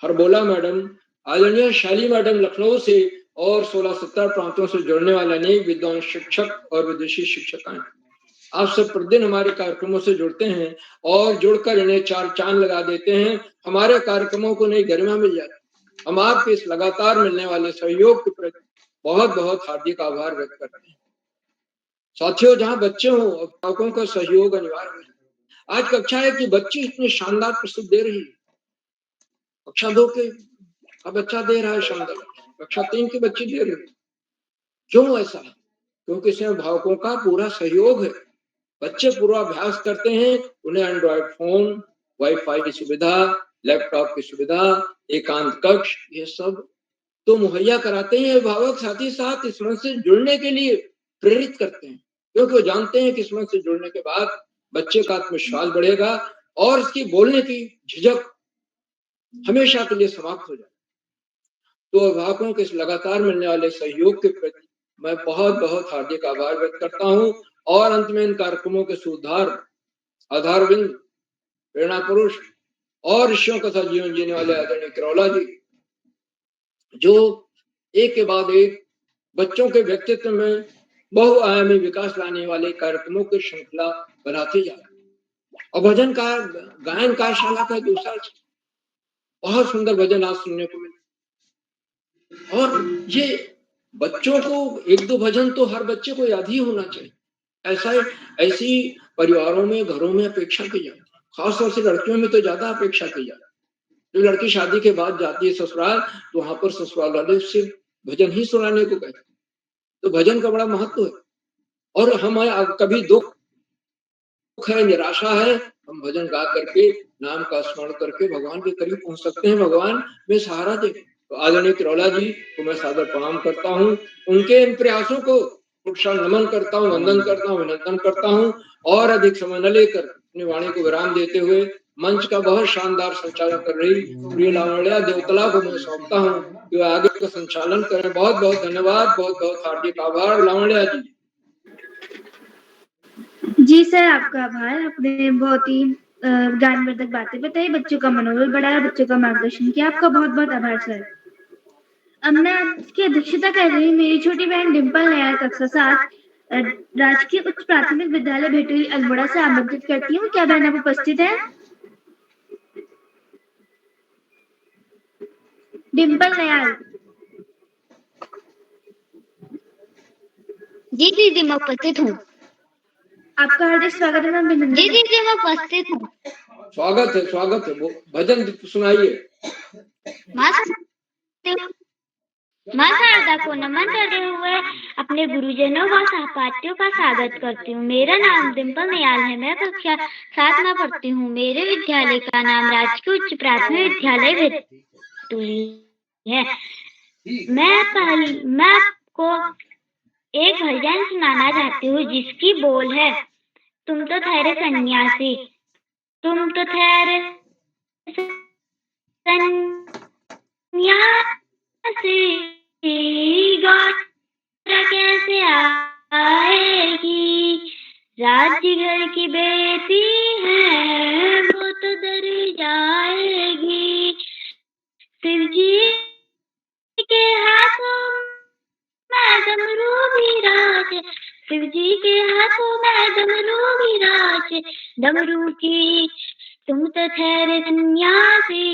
हरबोला मैडम, आदरणीय शैली मैडम लखनऊ से और 16-17 प्रांतों से जुड़ने वाले अनेक विद्वान शिक्षक और विदेशी शिक्षक हैं। आप सब प्रतिदिन हमारे कार्यक्रमों से जुड़ते हैं और जुड़कर इन्हें चार चांद लगा देते हैं। हमारे कार्यक्रमों को नई गरिमा मिल जाती है। हम आपके इस लगातार मिलने वाले सहयोग के प्रति बहुत बहुत हार्दिक आभार व्यक्त करते हैं। साथियों, जहां बच्चे हों, अभिभावकों का सहयोग अनिवार्य है। आज कक्षा है कि बच्ची इतनी शानदार प्रस्तुति दे रही है। कक्षा 2 के बच्चा दे रहा है शानदार, कक्षा 3 की बच्ची दे रही है। क्यों ऐसा? क्योंकि इसमें अभिभावकों का पूरा सहयोग है। बच्चे पूरा अभ्यास करते हैं, उन्हें एंड्रॉइड फोन, वाईफाई की सुविधा, लैपटॉप की सुविधा, एकांत कक्ष, ये सब तो मुहैया कराते हैं अभिभावक। साथ ही साथ इस मंच से जुड़ने के लिए प्रेरित करते हैं, क्योंकि वो जानते हैं कि इस मंच से जुड़ने के बाद बच्चे का आत्मविश्वास बढ़ेगा और इसकी बोलने की झिझक हमेशा के लिए समाप्त हो जाए। तो अभिभावकों के इस लगातार मिलने वाले सहयोग के प्रति मैं बहुत बहुत हार्दिक आभार व्यक्त करता हूं। और अंत में इन कार्यक्रमों के सुधार आधारबिंद, प्रेरणा पुरुष और ऋषियों का जीवन जीने वाले आदरणीय किरौला जी, जो एक के बाद एक बच्चों के व्यक्तित्व में बहुआयामी विकास लाने वाले कार्यक्रमों की श्रृंखला बनाते जा रहे हैं। और भजन का गायन कार्यशाला का दूसरा बहुत सुंदर भजन आज सुनने को मिले। और ये बच्चों को एक दो भजन तो हर बच्चे को याद ही होना चाहिए। ऐसी परिवारों में, घरों में अपेक्षा की जाती है। खासतौर से लड़कियों में तो ज्यादा अपेक्षा की जाती है। जो लड़की शादी के बाद जाती है ससुराल, तो वहां पर ससुराल वाले उससे भजन ही सुनाने को कहते हैं। तो भजन का बड़ा महत्व है। और हम कभी दुख है, निराशा है, हम भजन गा करके, नाम का स्मरण करके भगवान के करीब पहुंच सकते हैं। भगवान में सहारा दे। तो आदरणीय किरौला जी को मैं सादर प्रणाम करता हूँ। उनके इन प्रयासों को नमन करता हूँ, वंदन करता हूँ, अभिनंदन करता हूँ। और अधिक समय न लेकर अपनी वाणी को विराम देते हुए मंच का बहुत शानदार संचालन कर रही प्रिय लावण्या देवतला को मैं सौंपता हूँ कि वह आगे का संचालन करें। बहुत बहुत धन्यवाद, बहुत बहुत हार्दिक आभार लावण्या जी।
जी सर, आपका आभार। आपने बहुत ही ज्ञानवर्धक बातें बताई, बच्चों का मनोबल बढ़ाया, बच्चों का मार्गदर्शन किया। आपका बहुत बहुत आभार सर। अब मैं आपकी अध्यक्षता कर रही हूँ। मेरी छोटी बहन डिम्पल नयार कक्षा 7 राजकीय उच्च प्राथमिक विद्यालय भेटुली अल्मोड़ा से आमंत्रित करती हूँ। क्या बहन आप उपस्थित है? डिम्पल नयार।
जी दीदी, मैं उपस्थित हूँ।
आपका हार्दिक स्वागत है मैम।
जी दीदी, मैं उपस्थित हूँ।
स्वागत है, स्वागत है। भजन सुनाइए।
माँ शारदा को नमन करते हुए अपने गुरुजनों व सहपाठियों का स्वागत करती हूँ। मेरा नाम डिम्पल नियाल है। मैं कक्षा 7 में पढ़ती हूँ। मेरे विद्यालय का नाम राजकीय उच्च प्राथमिक विद्यालय भेटुली है। मैं आपको एक भजन सुनाना चाहती हूँ जिसकी बोल है, तुम तो ठहरे सन्यासी, तुम तो ठहरे सन्यासी, गौर कैसे आएगी, राज्य घर की बेटी है वो तो डर जाएगी। शिव जी के हाथों में डमरू विराजे, शिव जी के हाथों में डमरू विराजे, डमरू की तुम तो ठहरे सन्यासी,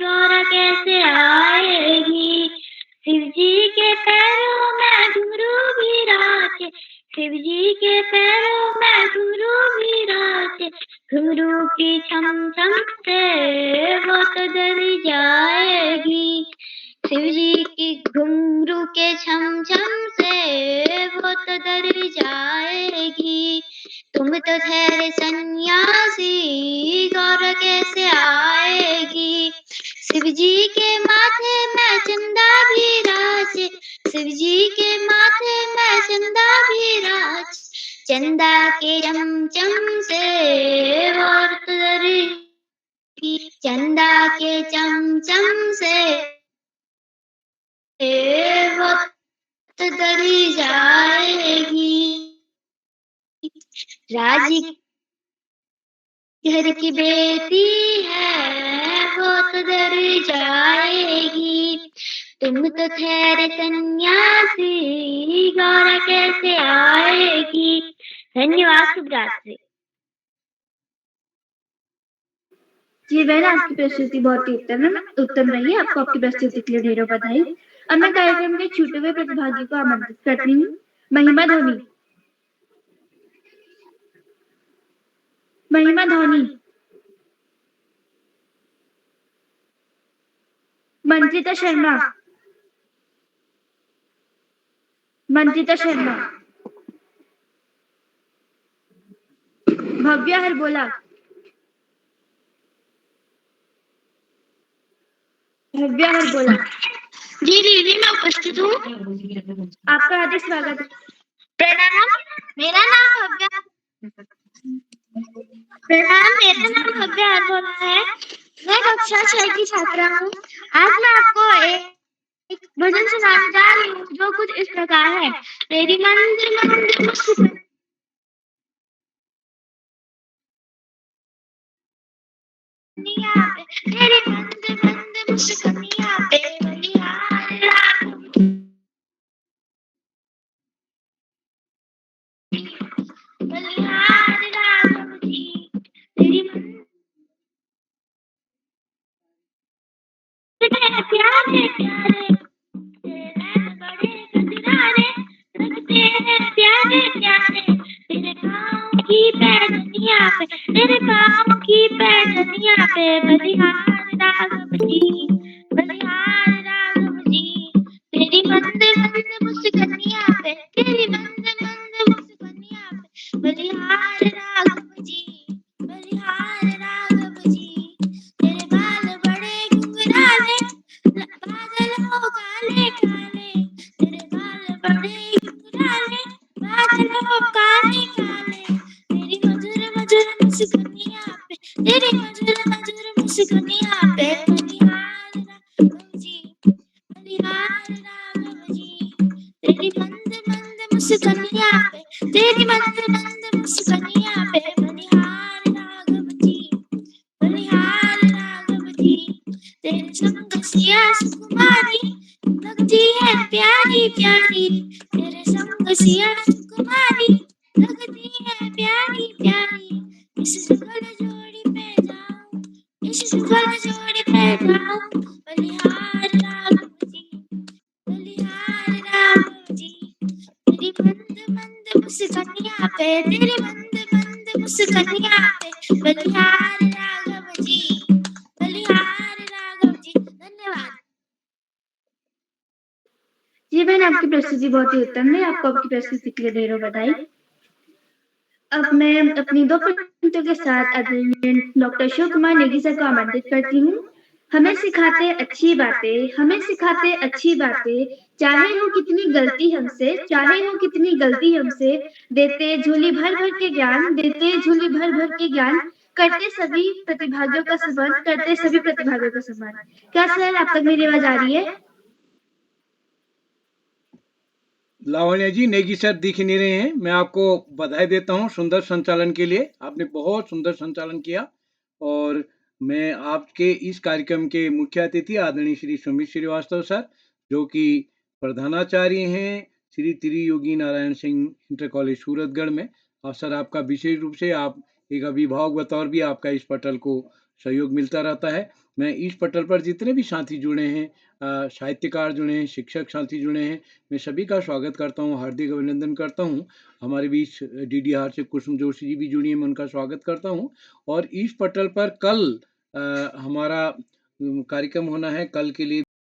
गौर कैसे आएगी। शिव जी के पैरों में डमरू विराजे, शिव जी के पैरों में डमरू विराजे, घुंघरू की छम छम से वो तो डर जाएगी। शिव जी की घुंघरू के छम छम से वो तो डर जाएगी। तुम तो ठहरे सन्यासी, गौर कैसे आएगी। शिव जी के माथे में चंदा भी राज, शिव जी के माथे में चंदा भी राज। चंदा के चमचम से और की, चंदा के चमचम से वक्त दरी जाएगी। राजी घर की बेटी है वो तो डर जाएगी। तुम तो ठहरे सन्यासी, गौर कैसे आएगी। धन्यवाद, शुभ रात्रि।
जी बहन, आपकी प्रस्तुति बहुत ही उत्तम रही है। आपको आपकी प्रस्तुति के लिए ढेरों बधाई। अब मैं कार्यक्रम के छूटे हुए प्रतिभागियों को आमंत्रित करती हूँ। महिमा धोनी, महिमा धोनी, मंजिता शर्मा, मंजिता शर्मा, भव्या हरबोला, भव्या हरबोला।
जी दीदी, मैं उपस्थित हूँ।
आपका हार्दिक स्वागत है।
प्रणाम, मेरा नाम भव्या हरबोला है। मैं कक्षा 6 की छात्रा हूँ। आज मैं आपको एक भजन सुनाने जा रही हूँ जो कुछ इस प्रकार है। मेरी मंदिर मंदिर मुस्कुराहट पे, तेरी मंदिर मंदिर मुस्कुराहट पे, बलिहार राग, बलिहार राग जी। तेरी मंदिर प्यारे प्यारे, तेरे नैन बड़े कजरारे, लगते हैं प्यारे प्यारे। तेरे पाँव की पैजनिया पे, तेरे पाँव की पैजनिया पे, बलिहार राघव जी, बलिहार राघव जी। तेरी मंद मंद मुस्कनिया पे, तेरी मंद मंद मुस्कनिया पे, बलिहार राघव जी, बलिहार राघव जी। तेरे बाल बड़े घुंघराले, बादल हो काले काले, तेरे बाल बड़े घुंघराले, बादल हो काले काले। तेरी मधुर मधुर मुस्कुनिया पे, तेरी मधुर मधुर मुस्कुनिया पे, बलिहार राघव जी, बलिहार राघव जी। तेरी मंद मंद मुस्कुनिया पे, तेरी मंद मंद मुस्कुनिया पे, बलिहार राघव जी, बलिहार राघव जी। तेरे संग सिया सुकुमारी, लगती है प्यारी प्यारी, तेरे संग सिया सुकुमारी, लगती है प्यारी प्यारी। इस जुगल जोड़ी पे जाऊं, इस जुगल जोड़ी पे जाऊं, बलिहार राघव जी, बलिहार राघव जी। तेरी मंद मंद मुस्कुनिया पे, तेरी मंद मंद मुस्कुनिया पे, बलिहार राघव जी, बलिहार राघव जी। धन्यवाद।
जी बहन, आपकी प्रस्तुति बहुत ही उत्तम है। आपको आपकी प्रस्तुति के लिए ढेरों बधाई। अब मैं अपनी 2 पंक्तियों के साथ आदरणीय डॉक्टर शिव कुमार नेगी सर को आमंत्रित करती हूँ। हमें सिखाते अच्छी बातें, हमें सिखाते अच्छी बातें, चाहे हो कितनी गलती हमसे, चाहे हो कितनी गलती हमसे, देते झोली भर भर के ज्ञान, देते झोली भर भर के ज्ञान, करते सभी प्रतिभागियों का सम्मान, करते सभी प्रतिभागियों का सम्मान। क्या सर, आप तक मेरी आवाज आ रही है?
लावण्या जी, नेगी सर दिख नहीं रहे हैं। मैं आपको बधाई देता हूँ सुंदर संचालन के लिए। आपने बहुत सुंदर संचालन किया। और मैं आपके इस कार्यक्रम के मुख्य अतिथि आदरणीय श्री सुमित श्रीवास्तव सर, जो कि प्रधानाचार्य हैं श्री त्रियोगी नारायण सिंह इंटर कॉलेज सूरतगढ़ में। और सर, आपका विशेष रूप से आप एक अभिभावक बतौर भी आपका इस पटल को सहयोग मिलता रहता है। मैं इस पटल पर जितने भी साथी जुड़े हैं, साहित्यकार जुड़े हैं, शिक्षक साथी जुड़े हैं, मैं सभी का स्वागत करता हूँ, हार्दिक अभिनंदन करता हूँ। हमारे बीच DDR से कुसुम जोशी जी भी जुड़ी हैं, मैं उनका स्वागत करता हूँ। और इस पटल पर कल हमारा कार्यक्रम होना है। कल के लिए